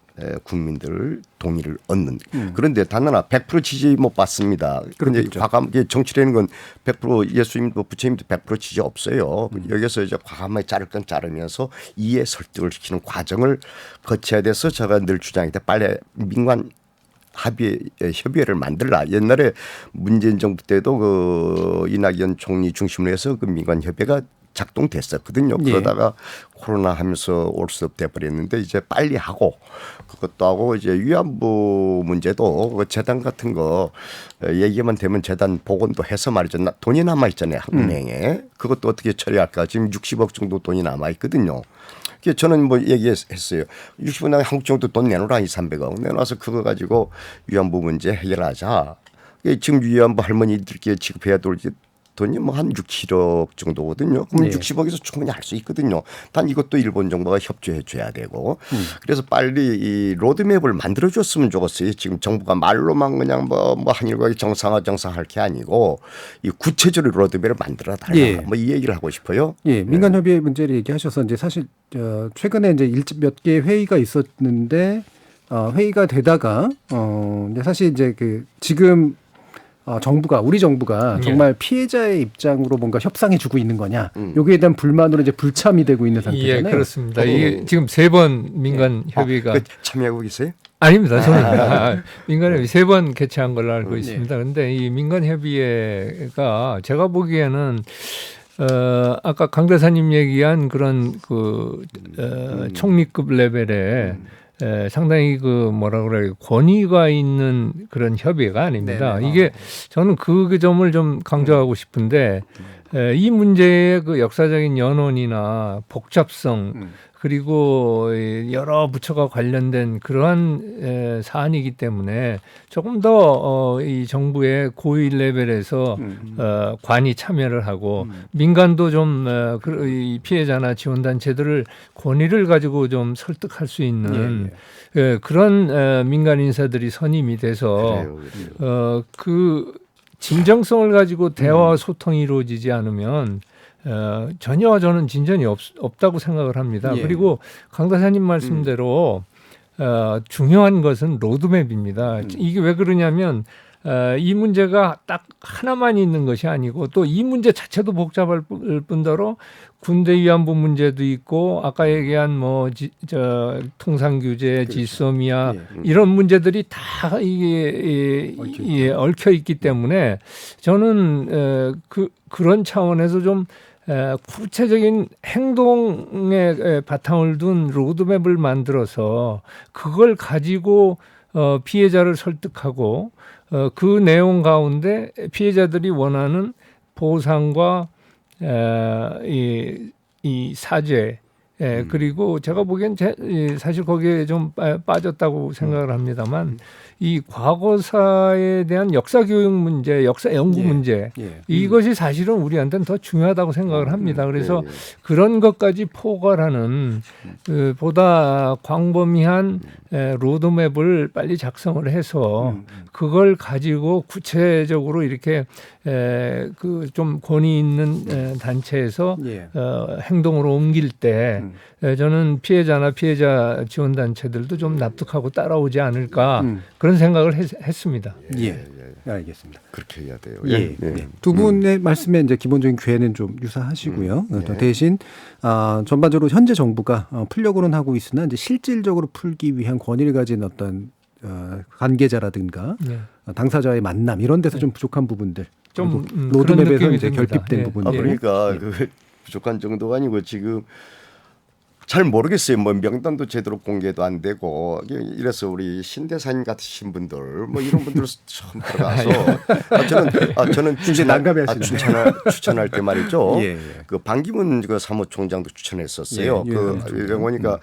국민들 동의를 얻는. 그런데 단 하나 100% 지지 못 받습니다. 그런데 과감 정치라는 건 100% 예수님도 부처님도 100% 지지 없어요. 여기서 이제 과감하게 자를 건 자르면서 이해 설득을 시키는 과정을 거쳐야 돼서 제가 늘 주장할 때 빨리 민관 협의회를 만들라. 옛날에 문재인 정부 때도 이낙연 총리 중심으로 해서 민관 협의회가 작동됐었거든요. 그러다가 코로나 하면서 올 수 없게 돼버렸는데 이제 빨리 하고 그것도 하고 이제 위안부 문제도 재단 같은 거 얘기만 되면 재단 복원도 해서 말이죠. 돈이 남아 있잖아요. 은행에. 그것도 어떻게 처리할까. 지금 60억 정도 돈이 남아 있거든요. 저는 뭐 얘기했어요. 60억 나가 한국 정도 돈 내놓으라. 300억 내놔서 그거 가지고 위안부 문제 해결하자. 지금 위안부 할머니들께 지급해야 될 돈이 뭐 한 6, 7억 정도거든요. 그럼 60억에서 충분히 할 수 있거든요. 단 이것도 일본 정부가 협조해 줘야 되고. 그래서 빨리 이 로드맵을 만들어 줬으면 좋겠어요. 지금 정부가 말로만 그냥 뭐 한일과 정상화할 게 아니고 이 구체적으로 로드맵을 만들어 달라. 뭐 이 얘기를 하고 싶어요. 민간 협의회 문제를 얘기하셔서 이제 사실 최근에 이제 몇 개 회의가 있었는데 회의가 되다가 이제 사실 이제 지금 우리 정부가 정말 피해자의 입장으로 뭔가 협상해주고 있는 거냐? 여기에 대한 불만으로 이제 불참이 되고 있는 상태잖아요. 그렇습니다. 이게 지금 3번 민간 협의가 참여하고 계세요? 아닙니다. 저는 민간협의 3번 개최한 걸로 알고 있습니다. 그런데 이 민간협의회가 제가 보기에는 아까 강 대사님 얘기한 그런 총리급 레벨의 상당히 뭐라 그래요, 권위가 있는 그런 협의회가 아닙니다. 이게 저는 그 점을 좀 강조하고 싶은데 이 문제의 역사적인 연원이나 복잡성 그리고 여러 부처가 관련된 그러한 사안이기 때문에 조금 더 이 정부의 고위 레벨에서 관이 참여를 하고 민간도 좀 이 피해자나 지원단체들을 권위를 가지고 좀 설득할 수 있는 그런 민간 인사들이 선임이 돼서 그 진정성을 가지고 대화와 소통이 이루어지지 않으면 전혀 저는 진전이 없다고 생각을 합니다. 그리고 강 대사님 말씀대로 중요한 것은 로드맵입니다. 이게 왜 그러냐면 이 문제가 딱 하나만 있는 것이 아니고 또 이 문제 자체도 복잡할 뿐더러 군대 위안부 문제도 있고 아까 얘기한 뭐 통상 규제, 그렇죠. 지소미아 예. 이런 문제들이 다 이게 얽혀 있기 때문에 저는 그런 차원에서 좀 구체적인 행동에 바탕을 둔 로드맵을 만들어서 그걸 가지고 피해자를 설득하고 그 내용 가운데 피해자들이 원하는 보상과 이 사죄 그리고 제가 보기엔 사실 거기에 좀 빠졌다고 생각을 합니다만 이 과거사에 대한 역사 교육 문제, 역사 연구 문제 이것이 사실은 우리한테는 더 중요하다고 생각을 합니다. 그래서 그런 것까지 포괄하는 보다 광범위한 로드맵을 빨리 작성을 해서 그걸 가지고 구체적으로 이렇게 그 좀 권위 있는 단체에서 행동으로 옮길 때 저는 피해자나 피해자 지원 단체들도 좀 납득하고 따라오지 않을까 그런 생각을 했습니다. 예, 알겠습니다. 그렇게 해야 돼요. 예. 두 분의 말씀에 이제 기본적인 궤는 좀 유사하시고요. 대신 전반적으로 현재 정부가 풀려고는 하고 있으나 이제 실질적으로 풀기 위한 권위를 가진 어떤 관계자라든가 당사자의 만남 이런 데서 좀 부족한 부분들. 좀 로드맵에서 이제 결핍된 부분들. 그러니까 그 부족한 정도가 아니고 지금 잘 모르겠어요. 뭐 명단도 제대로 공개도 안 되고 이래서 우리 신대사님 같으신 분들 뭐 이런 분들 처음 들어가서 저는 추천할 때 말이죠. 그 반기문 그 사무총장도 추천했었어요. 이러니까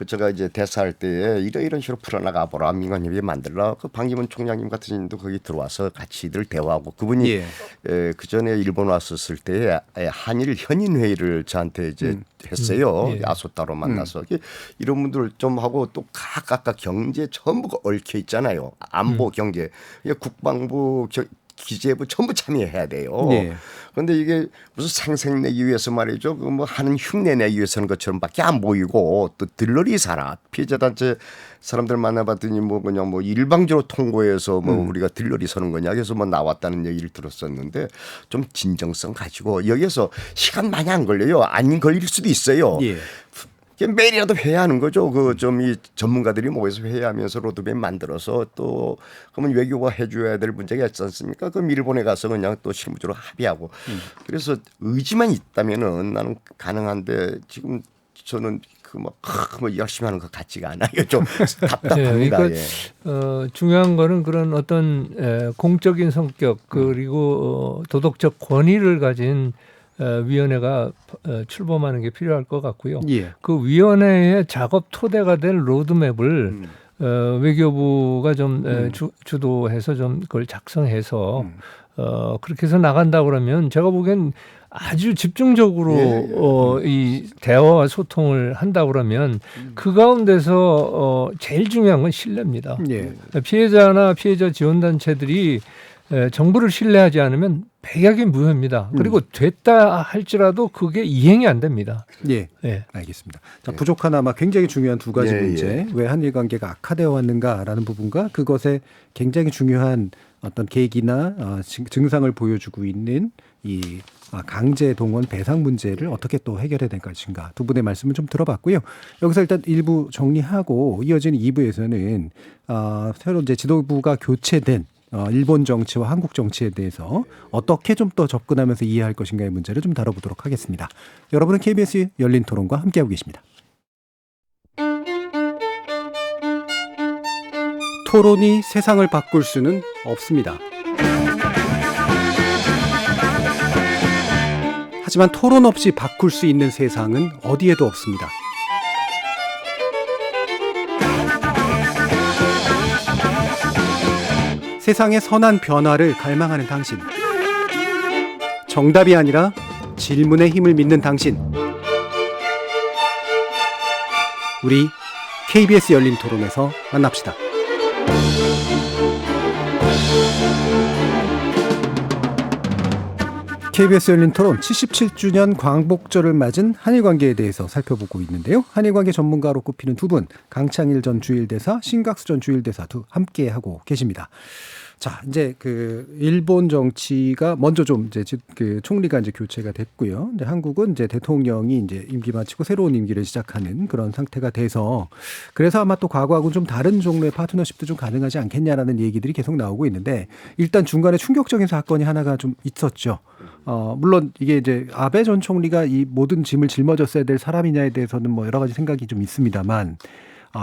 제가 이제 대사할 때에 이런 식으로 풀어나가 보라 민간협의 만들라 그 반기문 총장님 같은 분도 거기 들어와서 같이들 대화하고 그분이 그 전에 일본 왔었을 때 한일 현인 회의를 저한테 이제 했어요. 아소타로 만나서 이런 분들 좀 하고 또 각각 경제 전부가 얽혀 있잖아요. 안보 경제 국방부 기재부 전부 참여해야 돼요. 그런데 이게 무슨 상생 내기 위해서 말이죠. 그 뭐 하는 흉내 내기 위해서는 것처럼밖에 안 보이고 또 들러리 살아 피해자 단체 사람들 만나봤더니 뭐 그냥 뭐 일방적으로 통보해서 뭐 우리가 들러리 서는 거냐 그래서 뭐 나왔다는 얘기를 들었었는데 좀 진정성 가지고 여기에서 시간 많이 안 걸려요. 안 걸릴 수도 있어요. 매일이라도 회의하는 거죠. 그 좀 이 전문가들이 모여서 회의하면서 로드맵 만들어서 또 그러면 외교가 해줘야 될 문제가 있지 않습니까? 그럼 일본에 가서 그냥 또 실무적으로 합의하고. 그래서 의지만 있다면은 나는 가능한데 지금 저는 뭐 열심히 하는 것 같지가 않아요. 좀 답답합니다. 그러니까 중요한 거는 그런 어떤 공적인 성격 그리고 도덕적 권위를 가진 위원회가 출범하는 게 필요할 것 같고요. 그 위원회의 작업 토대가 될 로드맵을 외교부가 좀 주도해서 좀 그걸 작성해서 그렇게 해서 나간다 그러면 제가 보기엔 아주 집중적으로 이 대화와 소통을 한다 그러면 그 가운데서 제일 중요한 건 신뢰입니다. 피해자나 피해자 지원 단체들이 정부를 신뢰하지 않으면 백약이 무효입니다. 그리고 됐다 할지라도 그게 이행이 안 됩니다. 알겠습니다. 자, 부족한 아마 굉장히 중요한 두 가지 문제. 왜 한일 관계가 악화되어 왔는가라는 부분과 그것에 굉장히 중요한 어떤 계기나 증상을 보여주고 있는 이 강제 동원 배상 문제를 어떻게 또 해결해야 될 것인가 두 분의 말씀을 좀 들어봤고요. 여기서 일단 1부 정리하고 이어지는 2부에서는 새로 이제 지도부가 교체된 일본 정치와 한국 정치에 대해서 어떻게 좀 더 접근하면서 이해할 것인가의 문제를 좀 다뤄보도록 하겠습니다. 여러분은 KBS 열린 토론과 함께하고 계십니다. 토론이 세상을 바꿀 수는 없습니다. 하지만 토론 없이 바꿀 수 있는 세상은 어디에도 없습니다. 세상의 선한 변화를 갈망하는 당신. 정답이 아니라 질문의 힘을 믿는 당신. 우리 KBS 열린 토론에서 만납시다. KBS 열린 토론 77주년 광복절을 맞은 한일 관계에 대해서 살펴보고 있는데요. 한일 관계 전문가로 꼽히는 두 분, 강창일 전 주일대사, 신각수 전 주일대사 두 함께 하고 계십니다. 자, 이제 그 일본 정치가 먼저 좀 이제 그 총리가 이제 교체가 됐고요. 이제 한국은 이제 대통령이 이제 임기 마치고 새로운 임기를 시작하는 그런 상태가 돼서 그래서 아마 또 과거하고는 좀 다른 종류의 파트너십도 좀 가능하지 않겠냐라는 얘기들이 계속 나오고 있는데 일단 중간에 충격적인 사건이 하나가 좀 있었죠. 물론 이게 이제 아베 전 총리가 이 모든 짐을 짊어졌어야 될 사람이냐에 대해서는 뭐 여러 가지 생각이 좀 있습니다만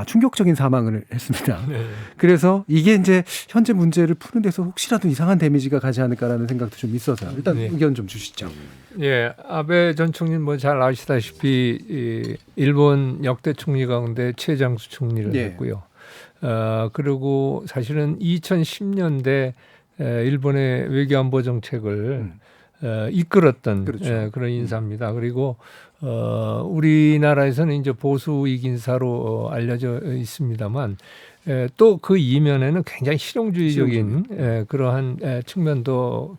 충격적인 사망을 했습니다. 네. 그래서 이게 이제 현재 문제를 푸는 데서 혹시라도 이상한 데미지가 가지 않을까라는 생각도 좀 있어서요. 일단 네. 의견 좀 주시죠. 예, 아베 전 총리 뭐 잘 아시다시피 일본 역대 총리 가운데 최장수 총리를 예. 했고요. 그리고 사실은 2010년대 일본의 외교안보 정책을 이끌었던 그렇죠. 그런 인사입니다. 그리고 우리나라에서는 이제 보수 이익 인사로 알려져 있습니다만 또 그 이면에는 굉장히 실용주의적인 그러한 측면도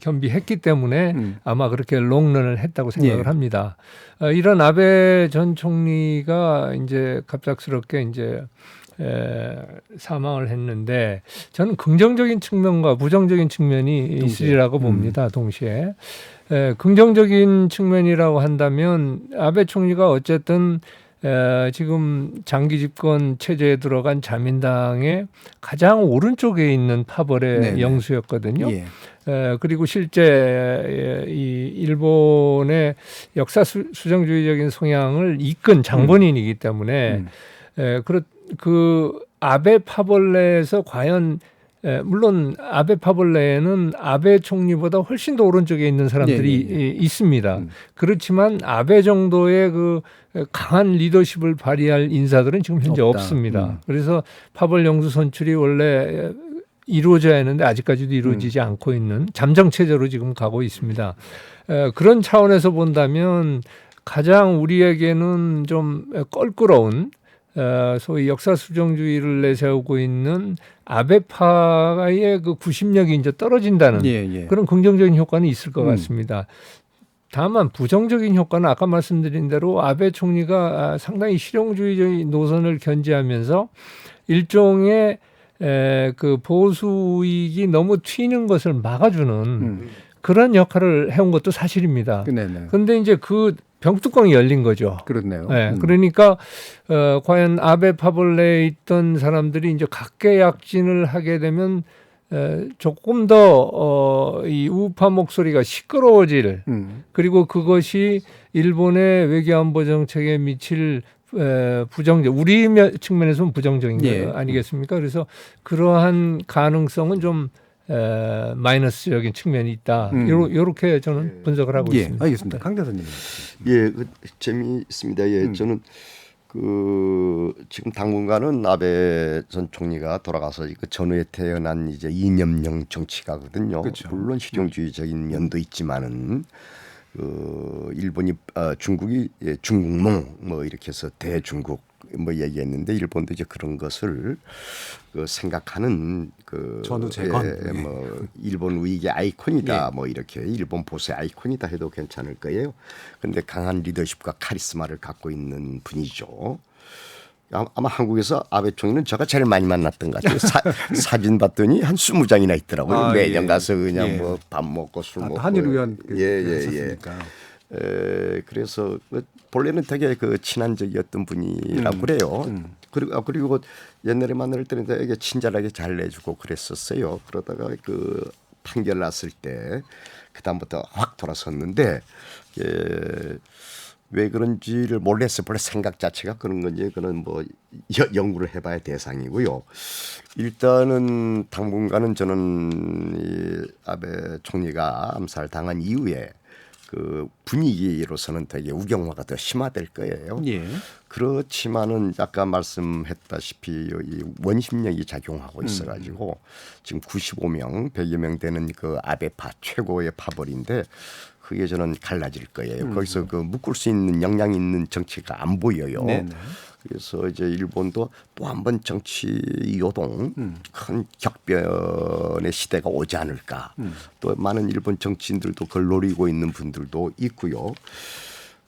겸비했기 때문에 아마 그렇게 롱런을 했다고 생각을 합니다. 이런 아베 전 총리가 이제 갑작스럽게 이제 사망을 했는데 저는 긍정적인 측면과 부정적인 측면이 있으리라고 봅니다. 동시에 긍정적인 측면이라고 한다면 아베 총리가 어쨌든 지금 장기 집권 체제에 들어간 자민당의 가장 오른쪽에 있는 파벌의 네네. 영수였거든요. 예. 그리고 실제 이 일본의 역사 수정주의적인 성향을 이끈 장본인이기 때문에 그 아베 파벌 내에서 과연 물론 아베 파벌 내에는 아베 총리보다 훨씬 더 오른쪽에 있는 사람들이 있습니다. 그렇지만 아베 정도의 그 강한 리더십을 발휘할 인사들은 지금 현재 없다. 없습니다. 그래서 파벌 영수 선출이 원래 이루어져야 했는데 아직까지도 이루어지지 않고 있는 잠정 체제로 지금 가고 있습니다. 그런 차원에서 본다면 가장 우리에게는 좀 껄끄러운 소위 역사 수정주의를 내세우고 있는 아베파의 그 구심력이 이제 떨어진다는 그런 긍정적인 효과는 있을 것 같습니다. 다만 부정적인 효과는 아까 말씀드린 대로 아베 총리가 상당히 실용주의적인 노선을 견지하면서 일종의 그 보수익이 너무 튀는 것을 막아주는 그런 역할을 해온 것도 사실입니다. 그런데 이제 그 병뚜껑이 열린 거죠. 그렇네요. 네, 그러니까 과연 아베 파벌 내에 있던 사람들이 이제 각계약진을 하게 되면 조금 더 이 우파 목소리가 시끄러워질 그리고 그것이 일본의 외교안보 정책에 미칠 부정적 우리 측면에서는 부정적인 거 아니겠습니까? 그래서 그러한 가능성은 좀 마이너스적인 측면이 있다. 이렇게 저는 분석을 하고 있습니다. 알겠습니다. 강 대사님. 예, 재미있습니다. 예, 저는 그 지금 당분간은 아베 전 총리가 돌아가서 그 전후에 태어난 이제 이념형 정치가거든요. 그렇죠. 물론 실용주의적인 면도 있지만은 그 일본이 중국이 중국몽 뭐 이렇게 해서 대중국 뭐 얘기했는데 일본도 이제 그런 것을 그 생각하는 그 전후 재건 뭐 일본 우익의 아이콘이다 뭐 이렇게 일본 보수의 아이콘이다 해도 괜찮을 거예요. 그런데 강한 리더십과 카리스마를 갖고 있는 분이죠. 아마 한국에서 아베 총리는 제가 제일 많이 만났던 것 같아요. 사진 봤더니 한 20장이나 있더라고요. 매년 가서 그냥 뭐 밥 먹고 술 먹고. 한일 의원 그래서 본래는 되게 그 친한적이었던 분이라고 그래요. 그리고 옛날에 만날 때는 되게 친절하게 잘 내주고 그랬었어요. 그러다가 그 판결 났을 때 그다음부터 확 돌아섰는데 왜 그런지를 몰랐어요. 원래 생각 자체가 그런 건지 그는 뭐 연구를 해봐야 대상이고요. 일단은 당분간은 저는 이 아베 총리가 암살당한 이후에 그 분위기로서는 되게 우경화가 더 심화될 거예요. 그렇지만은 아까 말씀했다시피 이 원심력이 작용하고 있어가지고 지금 95명, 100여 명 되는 그 아베파 최고의 파벌인데 그게 저는 갈라질 거예요. 거기서 그 묶을 수 있는 역량 있는 정치가 안 보여요. 그래서 이제 일본도 또 한 번 정치 요동 큰 격변의 시대가 오지 않을까. 또 많은 일본 정치인들도 그걸 노리고 있는 분들도 있고요.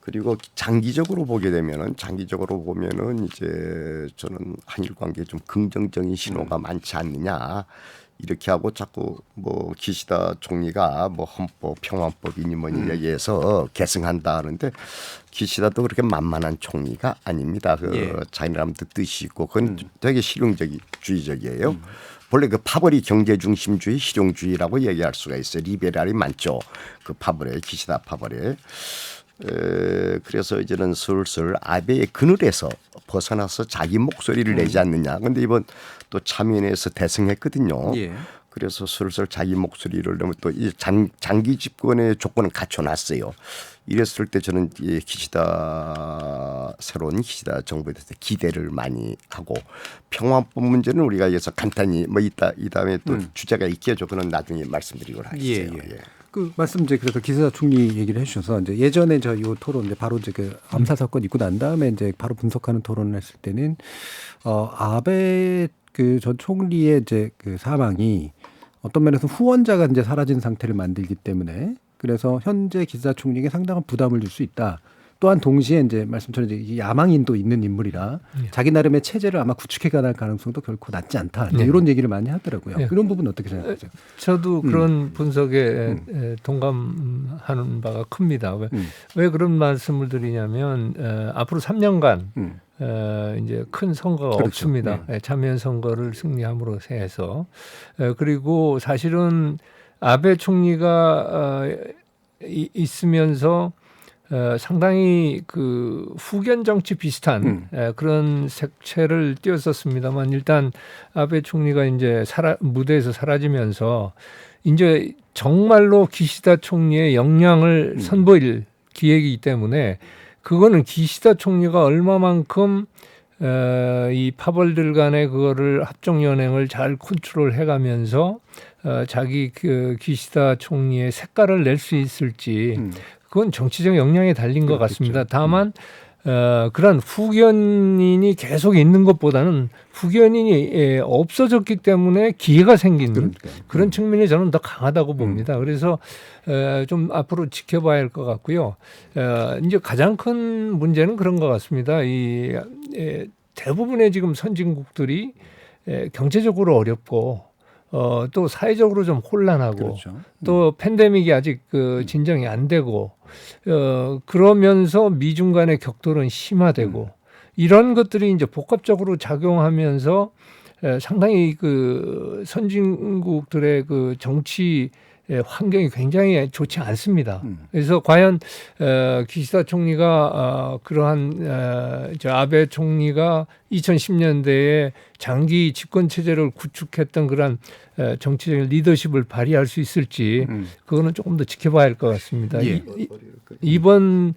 그리고 장기적으로 보면은 이제 저는 한일 관계에 좀 긍정적인 신호가 많지 않느냐. 이렇게 하고 자꾸 뭐 기시다 총리가 뭐 헌법 평화법이니 뭐니 얘기해서 계승한다 하는데 기시다도 그렇게 만만한 총리가 아닙니다. 그 자유람도 뜻이 있고 그건 되게 실용주의적이에요. 원래 그 파벌이 경제 중심주의, 실용주의라고 얘기할 수가 있어요. 리베랄이 많죠. 그 파벌에 기시다 파벌에. 그래서 이제는 슬슬 아베의 그늘에서 벗어나서 자기 목소리를 내지 않느냐. 그런데 이번 또 참여연에서 대승했거든요. 그래서 슬슬 자기 목소리를 내면 또 이 장기 집권의 조건을 갖춰놨어요. 이랬을 때 저는 이 새로운 기시다 정부에 대해서 기대를 많이 하고 평화법 문제는 우리가 여기서 간단히 뭐 이 다음에 또 주제가 있겠죠. 그건 나중에 말씀드리도록 하겠어요. 그 말씀 이제 그래서 기시다 총리 얘기를 해주셔서 이제 예전에 저 이 토론 이제 바로 이제 그 암살 사건 있고 난 다음에 이제 바로 분석하는 토론을 했을 때는 아베 그 전 총리의 이제 그 사망이 어떤 면에서 후원자가 이제 사라진 상태를 만들기 때문에 그래서 현재 기시다 총리에게 상당한 부담을 줄 수 있다. 또한 동시에 이제 말씀처럼 이제 야망인도 있는 인물이라 자기 나름의 체제를 아마 구축해가는 가능성도 결코 낮지 않다. 이런 얘기를 많이 하더라고요. 이런 부분 어떻게 생각하세요? 저도 그런 분석에 동감하는 바가 큽니다. 왜 그런 말씀을 드리냐면 앞으로 3년간 이제 큰 선거가 없습니다. 참여연 선거를 승리함으로 해서 그리고 사실은 아베 총리가 있으면서 상당히 그 후견 정치 비슷한 그런 색채를 띄었었습니다만 일단 아베 총리가 이제 무대에서 사라지면서 이제 정말로 기시다 총리의 역량을 선보일 기획이기 때문에 그거는 기시다 총리가 얼마만큼 이 파벌들 간의 그거를 합종 연행을 잘 컨트롤 해가면서 자기 그 기시다 총리의 색깔을 낼 수 있을지 그건 정치적 역량에 달린 것 같습니다. 다만 그런 후견인이 계속 있는 것보다는 후견인이 없어졌기 때문에 기회가 생긴 그런 측면이 저는 더 강하다고 봅니다. 그래서 좀 앞으로 지켜봐야 할 것 같고요. 이제 가장 큰 문제는 그런 것 같습니다. 이 대부분의 지금 선진국들이 경제적으로 어렵고 또 사회적으로 좀 혼란하고 또 팬데믹이 아직 그 진정이 안 되고 그러면서 미중 간의 격돌은 심화되고 이런 것들이 이제 복합적으로 작용하면서 상당히 그 선진국들의 그 정치 환경이 굉장히 좋지 않습니다. 그래서 과연 기시다 총리가 그러한 아베 총리가 2010년대에 장기 집권 체제를 구축했던 그런 정치적인 리더십을 발휘할 수 있을지 그거는 조금 더 지켜봐야 할 것 같습니다. 이번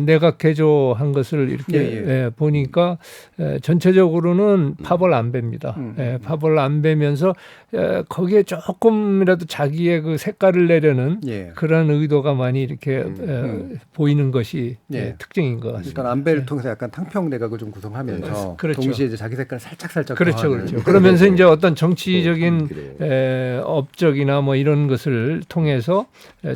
내각 개조한 것을 이렇게 보니까 전체적으로는 파벌 안배입니다. 파벌 안배면서 거기에 조금이라도 자기의 그 색깔을 내려는 그런 의도가 많이 이렇게 보이는 것이 특징인 것 같습니다. 일단 안배를 통해서 약간 탕평 내각을 좀 구성하면서 동시에 이제 자기 색깔 살짝 그렇죠. 그러면서 이제 어떤 정치적인 업적이나 뭐 이런 것을 통해서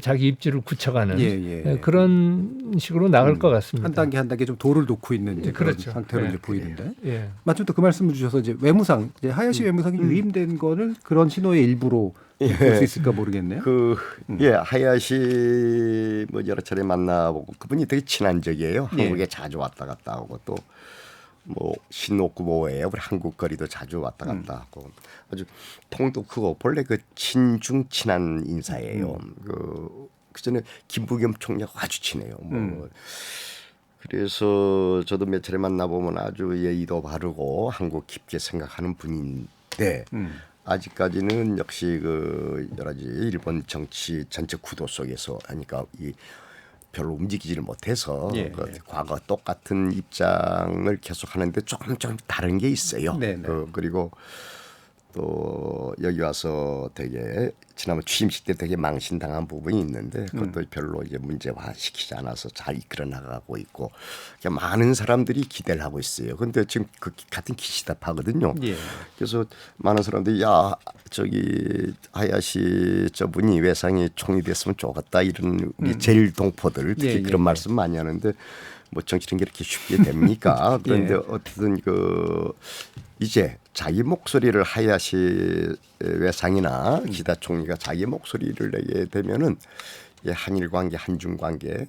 자기 입지를 굳혀가는 그런 식으로 나갈 것 같습니다. 한 단계 좀 도를 놓고 있는 이제 그런 상태로 이제 보이는데 마침 또 그 말씀을 주셔서 이제 외무상 이제 하야시 외무상이 유임된 거는 그런 신호의 일부로 볼 수 있을까 모르겠네요. 하야시 뭐 여러 차례 만나보고 그분이 되게 친한적이에요. 한국에 자주 왔다 갔다 하고 또 뭐 신오쿠보에 우리 한국 거리도 자주 왔다 갔다 하고 아주 통도 크고 본래 그 친중 친한 인사예요. 그 전에 김부겸 총리하고 아주 친해요. 그래서 저도 몇 차례 만나보면 아주 예의도 바르고 한국 깊게 생각하는 분인데 아직까지는 역시 그 여러 가지 일본 정치 전체 구도 속에서 하니까 이 별로 움직이지를 못해서 그 과거 똑같은 입장을 계속하는데 조금 다른 게 있어요. 그리고 또 여기 와서 되게 지난번 취임식 때 되게 망신당한 부분이 있는데 그것도 별로 이제 문제화 시키지 않아서 잘 이끌어 나가고 있고 많은 사람들이 기대를 하고 있어요. 그런데 지금 그 같은 기시다파거든요. 예. 그래서 많은 사람들이 야 저기 하야시 저분이 외상이 총리 됐으면 좋겠다 이런 우리 제일 동포들 특히 그런 말씀 많이 하는데 뭐 정치는 게 이렇게 쉽게 됩니까? 그런데 어쨌든 그 이제 자기 목소리를 하야시 외상이나 기시다 총리가 자기 목소리를 내게 되면은 한일 관계, 한중 관계,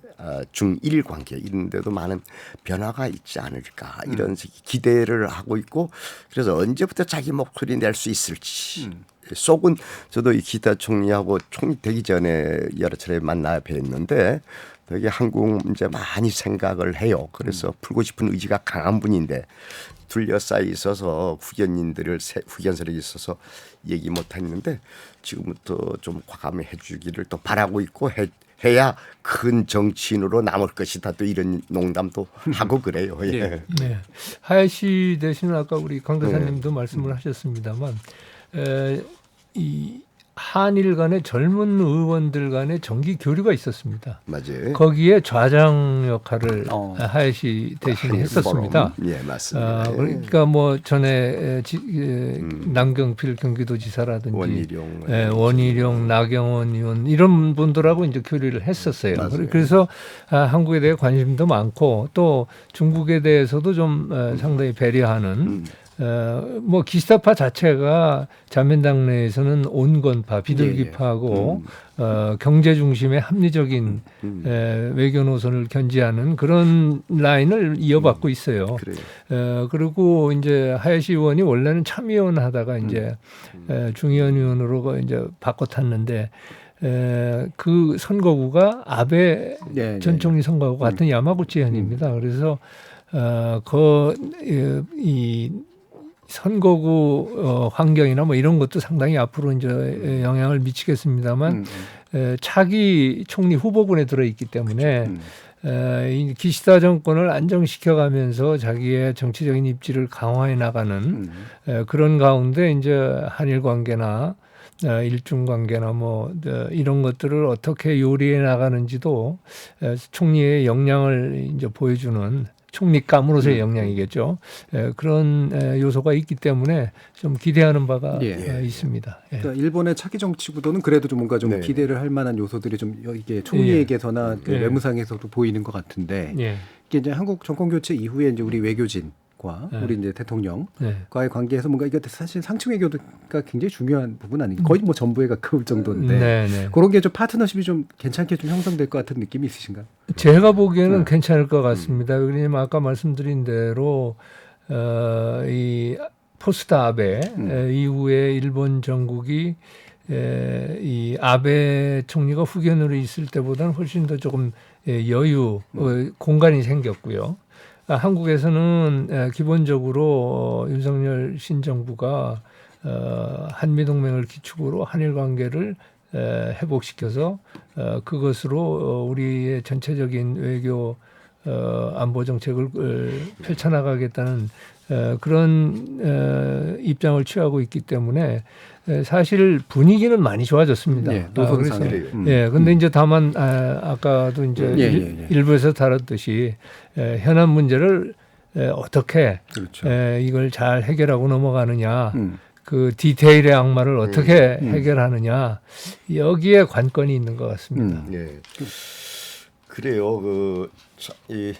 중일 관계 이런 데도 많은 변화가 있지 않을까 이런 기대를 하고 있고 그래서 언제부터 자기 목소리 낼 수 있을지 속은 저도 이 기시다 총리하고 총리 되기 전에 여러 차례 만나 뵀는데 되게 한국 문제 많이 생각을 해요. 그래서 풀고 싶은 의지가 강한 분인데 둘러싸여 있어서 후견설에 있어서 얘기 못했는데 지금부터 좀 과감히 해주기를 또 바라고 있고 해야 큰 정치인으로 남을 것이다. 또 이런 농담도 하고 그래요. 예. 네. 하야시 대신은 아까 우리 강 대사님도 말씀을 하셨습니다만 이 한일 간의 젊은 의원들 간의 정기 교류가 있었습니다. 맞아요. 거기에 좌장 역할을 하야시 대신이 했었습니다. 예, 맞습니다. 그러니까 뭐 전에 남경필 경기도지사라든지 원희룡, 나경원 의원 이런 분들하고 이제 교류를 했었어요. 맞아요. 그래서 한국에 대해 관심도 많고 또 중국에 대해서도 좀 상당히 배려하는 뭐 기시다파 자체가 자민당 내에서는 온건파, 비둘기파하고 경제 중심의 합리적인 외교 노선을 견지하는 그런 라인을 이어받고 있어요. 그리고 이제 하야시 의원이 원래는 참의원 하다가 이제 중의원 의원으로 이제 바꿔 탔는데 그 선거구가 아베 전 총리 선거구 같은 야마구치 현입니다. 그래서 이 선거구 환경이나 뭐 이런 것도 상당히 앞으로 이제 영향을 미치겠습니다만 차기 총리 후보군에 들어있기 때문에 이 기시다 정권을 안정시켜가면서 자기의 정치적인 입지를 강화해 나가는 그런 가운데 이제 한일 관계나 일중 관계나 뭐 이런 것들을 어떻게 요리해 나가는지도 총리의 역량을 이제 보여주는 총리감으로서의 역량이겠죠. 그런 요소가 있기 때문에 좀 기대하는 바가 있습니다. 그러니까 일본의 차기 정치 구도는 그래도 좀 뭔가 좀 기대를 할 만한 요소들이 좀 이게 총리에게서나 그 외무상에서도 보이는 것 같은데 이게 이제 한국 정권 교체 이후에 이제 우리 외교진과 우리 이제 대통령과의 관계에서 뭔가 이게 사실 상층 외교가 굉장히 중요한 부분 아닌가 거의 뭐 전부에 가까울 정도인데 그런 게 좀 파트너십이 좀 괜찮게 좀 형성될 것 같은 느낌이 있으신가요? 제가 보기에는 괜찮을 것 같습니다. 왜냐하면 아까 말씀드린 대로 이 포스트 아베 이후에 일본 정국이 이 아베 총리가 후견으로 있을 때보다는 훨씬 더 조금 여유 공간이 생겼고요. 한국에서는 기본적으로 윤석열 신정부가 한미동맹을 기축으로 한일 관계를 회복시켜서 그것으로 우리의 전체적인 외교 안보 정책을 펼쳐나가겠다는 그런 입장을 취하고 있기 때문에 사실 분위기는 많이 좋아졌습니다. 노선상. 근데 이제 다만 아까도 이제 일부에서 다뤘듯이 현안 문제를 어떻게 이걸 잘 해결하고 넘어가느냐. 그 디테일의 악마를 어떻게 해결하느냐 여기에 관건이 있는 것 같습니다. 그래요. 이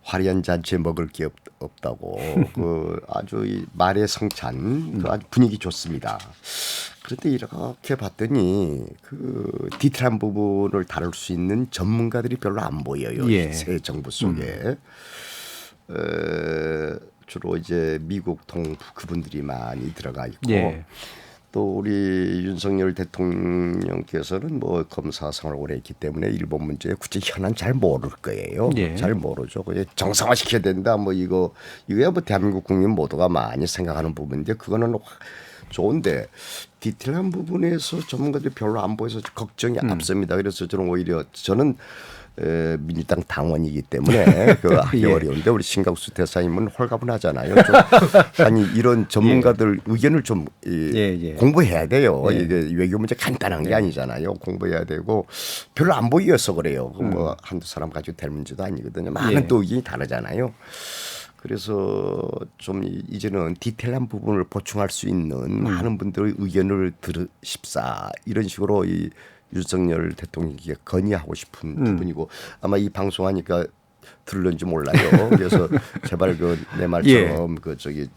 화려한 잔치에 먹을 게 없다고 그 아주 이 말의 성찬 그 아주 분위기 좋습니다. 그런데 이렇게 봤더니 그 디테일한 부분을 다룰 수 있는 전문가들이 별로 안 보여요. 새 정부 속에. 주로 이제 미국 동부 그분들이 많이 들어가 있고 또 우리 윤석열 대통령께서는 뭐 검사 생활을 오래 했기 때문에 일본 문제에 굳이 현안 잘 모를 거예요. 잘 모르죠. 정상화 시켜야 된다. 뭐 이거야 뭐 대한민국 국민 모두가 많이 생각하는 부분인데 그거는 좋은데 디테일한 부분에서 전문가들이 별로 안 보여서 걱정이 앞섭니다. 그래서 저는 오히려 민주당 당원이기 때문에 그 하기 예. 어려운데 우리 신각수 대사님은 홀가분하잖아요. 좀 아니 이런 전문가들 의견을 좀 공부해야 돼요. 이게 외교 문제 간단한 게 아니잖아요. 공부해야 되고 별로 안 보여서 그래요. 뭐 한두 사람 가지고 될 문제도 아니거든요. 많은 또 의견이 다르잖아요. 그래서 좀 이제는 디테일한 부분을 보충할 수 있는 많은 분들의 의견을 들으십사 이런 식으로 이 윤석열 대통령에게 건의하고 싶은 부분이고 아마 이 방송하니까 들을는지 몰라요. 그래서 제발 그 내 말처럼 그 저기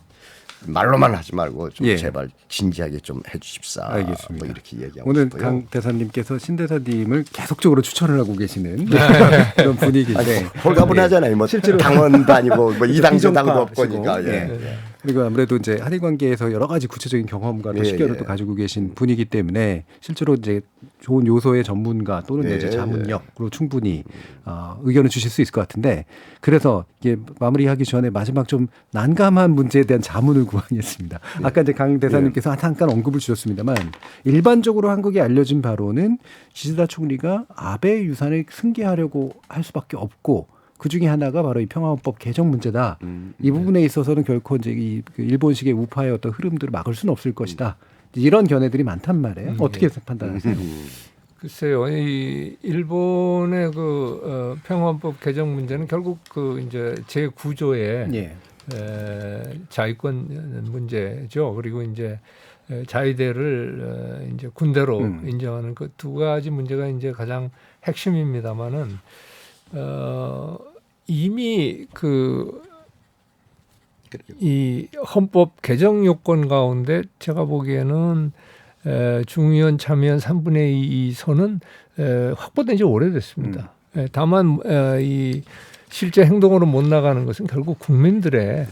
말로만 하지 말고 좀 제발 진지하게 좀 해주십사. 알겠습니다. 뭐 이렇게 얘기하고 오늘 싶어요. 강 대사님께서 신 대사님을 계속적으로 추천을 하고 계시는 그런 분위기인데 홀가분하잖아요. 뭐 실제로 당원도 아니고 뭐 이당도 비정파 없고 시고. 그러니까. 그리고 아무래도 이제 한일 관계에서 여러 가지 구체적인 경험과 또 식견을 또 가지고 계신 분이기 때문에 실제로 이제 좋은 요소의 전문가 또는 이제 자문력으로 충분히 의견을 주실 수 있을 것 같은데 그래서 이게 마무리하기 전에 마지막 좀 난감한 문제에 대한 자문을 구하겠습니다. 아까 이제 강 대사님께서 잠깐 언급을 주셨습니다만 일반적으로 한국에 알려진 바로는 기시다 총리가 아베 유산을 승계하려고 할 수밖에 없고 그 중에 하나가 바로 이 평화헌법 개정 문제다. 이 부분에 있어서는 결코 이제 이 일본식의 우파의 어떤 흐름들을 막을 수는 없을 것이다. 이런 견해들이 많단 말이에요. 어떻게 판단하세요? 글쎄요, 이 일본의 그 평화헌법 개정 문제는 결국 그 이제 제 구조의 자위권 문제죠. 그리고 이제 자위대를 이제 군대로 인정하는 그 두 가지 문제가 이제 가장 핵심입니다만은. 이미 이 헌법 개정 요건 가운데 제가 보기에는 중의원 참여원 3분의 2 선은 확보된 지 오래됐습니다. 다만 이 실제 행동으로 못 나가는 것은 결국 국민들의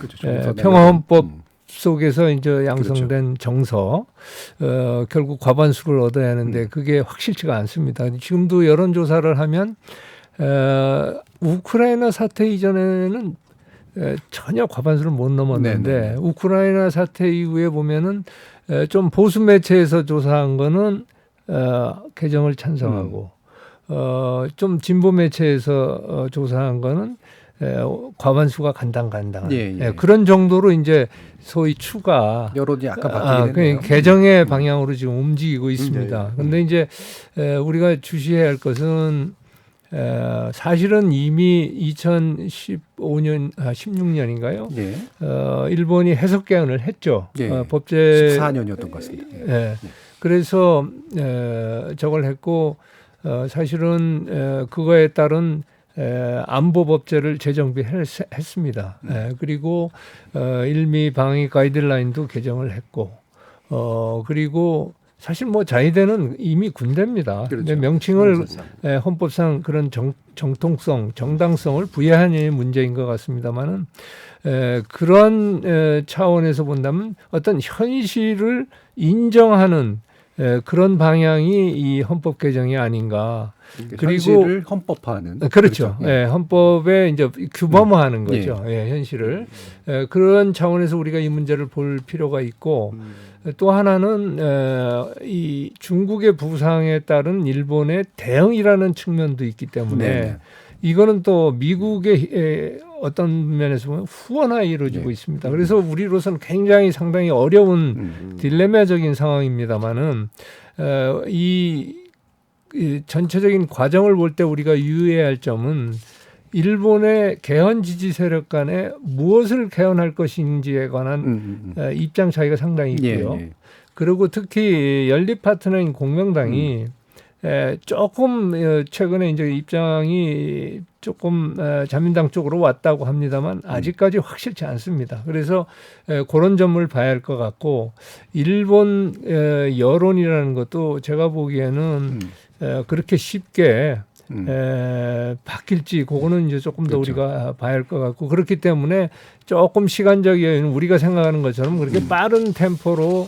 평화헌법 속에서 이제 양성된 정서, 결국 과반수를 얻어야 하는데 그게 확실치가 않습니다. 지금도 여론조사를 하면 우크라이나 사태 이전에는 전혀 과반수를 못 넘었는데 우크라이나 사태 이후에 보면은 좀 보수 매체에서 조사한 거는 개정을 찬성하고 좀 진보 매체에서 조사한 거는 과반수가 간당간당 그런 정도로 이제 소위 추가 여론이 아까 바뀌긴 했네요. 개정의 방향으로 지금 움직이고 있습니다. 그런데 이제 우리가 주시해야 할 것은 사실은 이미 2015년, 16년인가요? 일본이 해석 개헌을 했죠. 법제 14년이었던 것 같습니다. 그래서 저걸 했고 사실은 그거에 따른 안보 법제를 재정비했습니다. 그리고 일미 방위 가이드라인도 개정을 했고 그리고 사실 뭐 자위대는 이미 군대입니다. 근데 명칭을 헌법상 그런 정통성, 정당성을 부여하는 문제인 것 같습니다만은 그런 차원에서 본다면 어떤 현실을 인정하는 그런 방향이 이 헌법 개정이 아닌가. 그리고 현실을 헌법화하는. 그렇죠. 헌법에 이제 규범화하는 거죠. 현실을. 그런 차원에서 우리가 이 문제를 볼 필요가 있고 또 하나는 이 중국의 부상에 따른 일본의 대응이라는 측면도 있기 때문에 이거는 또 미국의 어떤 면에서 보면 후원화 이루어지고 있습니다. 그래서 우리로서는 굉장히 상당히 어려운 딜레마적인 상황입니다만은 이 전체적인 과정을 볼 때 우리가 유의해야 할 점은 일본의 개헌 지지 세력 간에 무엇을 개헌할 것인지에 관한 입장 차이가 상당히 있고요. 그리고 특히 연립 파트너인 공명당이 조금 최근에 이제 입장이 조금 자민당 쪽으로 왔다고 합니다만 아직까지 확실치 않습니다. 그래서 그런 점을 봐야 할 것 같고 일본 여론이라는 것도 제가 보기에는 그렇게 쉽게 바뀔지 그거는 이제 조금 더 우리가 봐야 할 것 같고 그렇기 때문에 조금 시간적 여유는 우리가 생각하는 것처럼 그렇게 빠른 템포로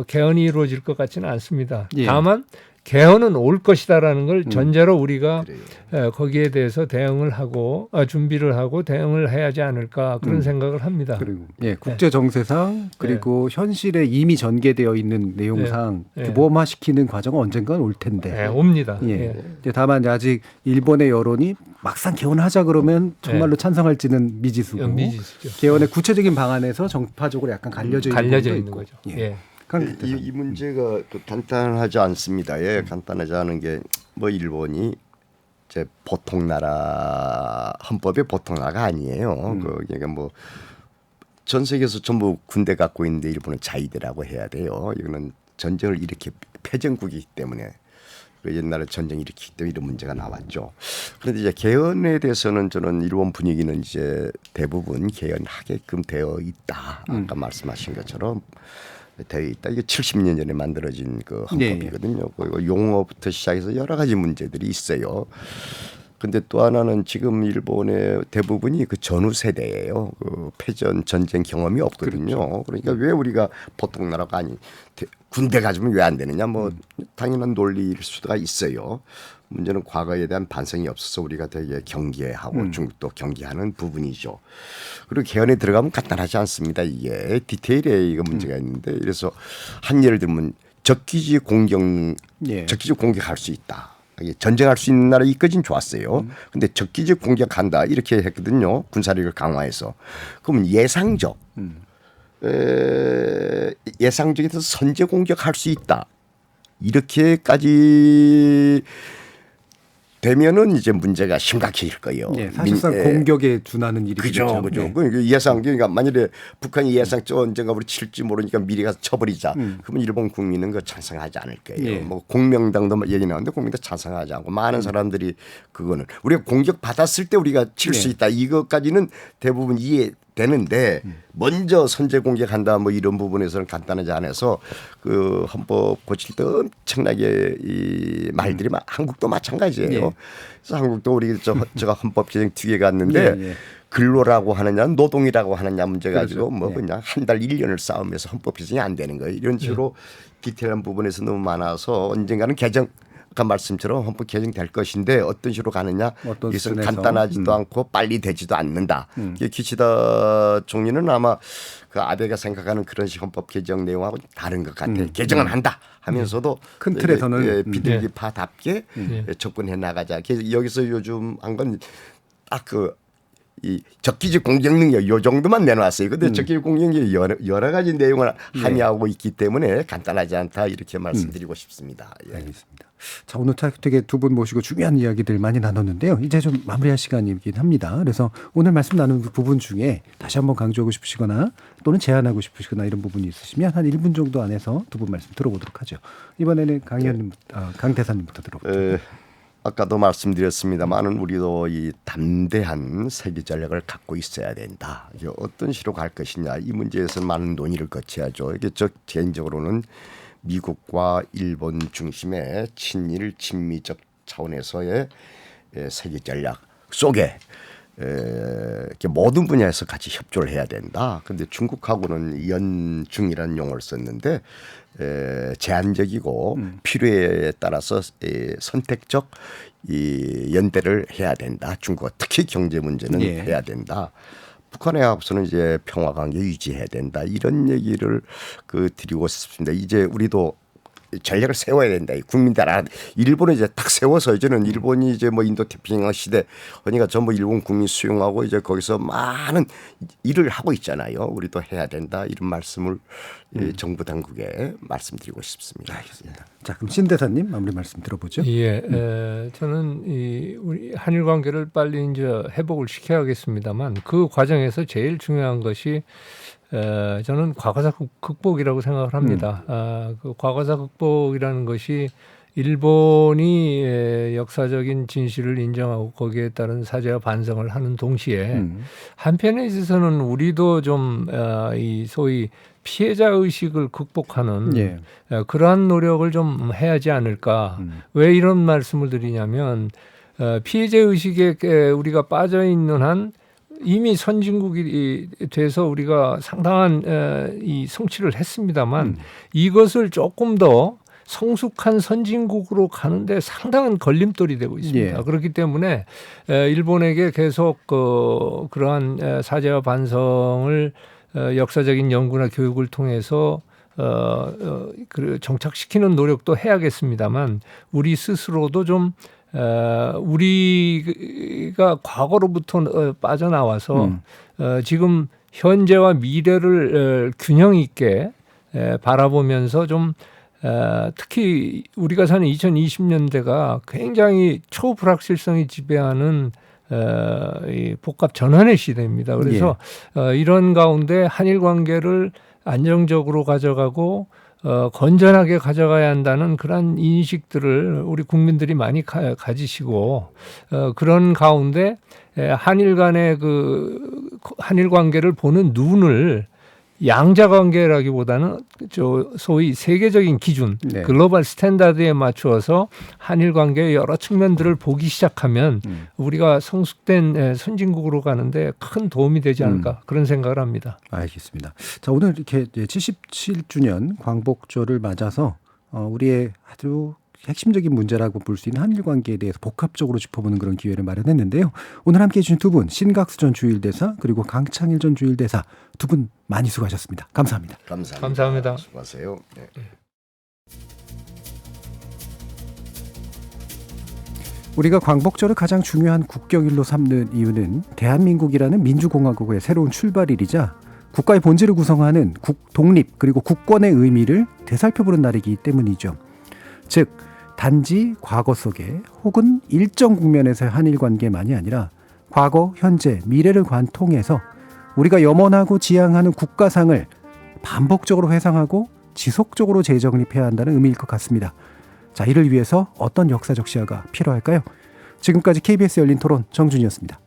개헌이 이루어질 것 같지는 않습니다. 다만 개헌은 올 것이다라는 걸 전제로 우리가 그래요. 거기에 대해서 대응을 하고 준비를 하고 대응을 해야 하지 않을까 그런 생각을 합니다. 그리고 국제 정세상 그리고 현실에 이미 전개되어 있는 내용상 규범화시키는 과정은 언젠간 올 텐데. 옵니다. 이제 다만 아직 일본의 여론이 막상 개헌하자 그러면 정말로 찬성할지는 미지수고. 미지수죠. 개헌의 구체적인 방안에서 정파적으로 약간 갈려져 있는 거죠. 이 문제가 또 간단하지 않습니다. 간단하지 않은 게 뭐 일본이 이제 보통 나라 헌법의 보통 나라가 아니에요. 그러니까 뭐 전 세계에서 전부 군대 갖고 있는데 일본은 자위대라고 해야 돼요. 이거는 전쟁을 일으켜 패전국이기 때문에 옛날에 전쟁 일으키기 때문에 이런 문제가 나왔죠. 그런데 이제 개헌에 대해서는 저는 일본 분위기는 이제 대부분 개헌하게끔 되어 있다. 아까 말씀하신 것처럼. 되어 있다. 이게 70년 전에 만들어진 그 헌법이거든요. 그리고 용어부터 시작해서 여러 가지 문제들이 있어요. 근데 또 하나는 지금 일본의 대부분이 그 전후 세대예요. 그 패전 전쟁 경험이 없거든요. 그러니까 왜 우리가 보통 나라가 아니 군대 가지면 왜 안 되느냐? 뭐 당연한 논리일 수가 있어요. 문제는 과거에 대한 반성이 없어서 우리가 되게 경계하고 중국도 경계하는 부분이죠. 그리고 개헌에 들어가면 간단하지 않습니다. 이게 디테일에 이거 문제가 있는데 그래서 한 예를 들면 적기지 공격할 수 있다. 전쟁할 수 있는 나라 이까지는 좋았어요. 근데 적기지 공격한다 이렇게 했거든요. 군사력을 강화해서. 그러면 예상적에서 선제 공격할 수 있다. 이렇게까지 되면은 이제 문제가 심각해질 거예요. 사실상 공격에 준하는 일이죠. 그죠. 예상 그러니까 만약에 북한이 예상 언젠가 우리 칠지 모르니까 미리 가서 쳐버리자. 그러면 일본 국민은 그 찬성하지 않을 거예요. 뭐 공명당도 얘기 나오는데 공명당 찬성하지 않고 많은 사람들이 그거는 우리가 공격 받았을 때 우리가 칠 수 있다. 이것까지는 대부분 이해되는데 먼저 선제 공격한다 뭐 이런 부분에서는 간단하지 않아서 그 헌법 고칠 때 엄청나게 이 말들이 한국도 마찬가지예요. 그래서 한국도 우리 제가 헌법 개정 뒤에 갔는데 근로라고 하느냐 노동이라고 하느냐 문제 가지고 뭐 그냥 한 달 1년을 싸우면서 헌법 개정이 안 되는 거예요. 이런 식으로 디테일한 부분에서 너무 많아서 언젠가는 개정 아까 말씀처럼 헌법 개정될 것인데 어떤 식으로 가느냐 이것은 간단하지도 않고 빨리 되지도 않는다. 기시다 총리는 아마 그 아베가 생각하는 그런 식 헌법 개정 내용하고 다른 것 같아요. 개정은 한다 하면서도 큰 틀에서는 비둘기파답게 접근해 나가자. 그래서 여기서 요즘 한 건 딱 이 적기적 공격 능력 요 정도만 내놨어요. 그런데 적기적 공격이 여러 가지 내용을 함의하고 있기 때문에 간단하지 않다 이렇게 말씀드리고 싶습니다. 알겠습니다. 자, 오늘 되게 두 분 모시고 중요한 이야기들 많이 나눴는데요. 이제 좀 마무리할 시간이긴 합니다. 그래서 오늘 말씀 나눈 부분 중에 다시 한번 강조하고 싶으시거나 또는 제안하고 싶으시거나 이런 부분이 있으시면 한 1분 정도 안에서 두 분 말씀 들어보도록 하죠. 이번에는 강 대사님부터 들어보죠. 아까도 말씀드렸습니다만은 우리도 이 담대한 세계 전략을 갖고 있어야 된다. 어떤 식으로 갈 것이냐 이 문제에서 많은 논의를 거쳐야죠. 이게 개인적으로는 미국과 일본 중심의 친일 친미적 차원에서의 세계 전략 속에 모든 분야에서 같이 협조를 해야 된다. 그런데 중국하고는 연중이라는 용어를 썼는데 제한적이고 필요에 따라서 선택적 이 연대를 해야 된다. 중국과 특히 경제 문제는 해야 된다. 북한에 앞서는 이제 평화 관계 유지해야 된다. 이런 얘기를 드리고 싶습니다. 이제 우리도 전략을 세워야 된다. 국민들 일본을 이제 딱 세워서 이제는 일본이 이제 뭐 인도 태평양 시대 그러니까 전부 일본 국민 수용하고 이제 거기서 많은 일을 하고 있잖아요. 우리도 해야 된다. 이런 말씀을 정부 당국에 말씀드리고 싶습니다. 알겠습니다. 자, 그럼 신 대사님 마무리 말씀 들어보죠. 저는 우리 한일 관계를 빨리 이제 회복을 시켜야겠습니다만 그 과정에서 제일 중요한 것이 저는 과거사 극복이라고 생각을 합니다. 그 과거사 극복이라는 것이 일본이 역사적인 진실을 인정하고 거기에 따른 사죄와 반성을 하는 동시에 한편에 있어서는 우리도 좀 이 소위 피해자 의식을 극복하는 그러한 노력을 좀 해야지 않을까. 왜 이런 말씀을 드리냐면 피해자 의식에 우리가 빠져 있는 한 이미 선진국이 돼서 우리가 상당한 이 성취를 했습니다만 이것을 조금 더 성숙한 선진국으로 가는데 상당한 걸림돌이 되고 있습니다. 예. 그렇기 때문에 일본에게 계속 그러한 사죄와 반성을 역사적인 연구나 교육을 통해서 정착시키는 노력도 해야겠습니다만 우리 스스로도 좀 우리가 과거로부터 빠져나와서 지금 현재와 미래를 균형 있게 바라보면서 좀 특히 우리가 사는 2020년대가 굉장히 초불확실성이 지배하는 이 복합 전환의 시대입니다. 그래서 이런 가운데 한일 관계를 안정적으로 가져가고 건전하게 가져가야 한다는 그런 인식들을 우리 국민들이 많이 가지시고 그런 가운데 한일 간의 한일 관계를 보는 눈을 양자 관계라기보다는 소위 세계적인 기준, 네. 글로벌 스탠다드에 맞추어서 한일 관계의 여러 측면들을 보기 시작하면 우리가 성숙된 선진국으로 가는데 큰 도움이 되지 않을까 그런 생각을 합니다. 알겠습니다. 자, 오늘 이렇게 77주년 광복절을 맞아서 우리의 아주 핵심적인 문제라고 볼 수 있는 한일 관계에 대해서 복합적으로 짚어보는 그런 기회를 마련했는데요. 오늘 함께해 주신 두 분, 신각수 전 주일대사 그리고 강창일 전 주일대사 두 분 많이 수고하셨습니다. 감사합니다. 감사합니다. 수고하세요. 네. 우리가 광복절을 가장 중요한 국경일로 삼는 이유는 대한민국이라는 민주공화국의 새로운 출발일이자 국가의 본질을 구성하는 독립 그리고 국권의 의미를 되살펴보는 날이기 때문이죠. 즉 단지 과거 속에 혹은 일정 국면에서의 한일 관계만이 아니라 과거, 현재, 미래를 관통해서 우리가 염원하고 지향하는 국가상을 반복적으로 회상하고 지속적으로 재정립해야 한다는 의미일 것 같습니다. 자, 이를 위해서 어떤 역사적 시야가 필요할까요? 지금까지 KBS 열린 토론 정준이었습니다.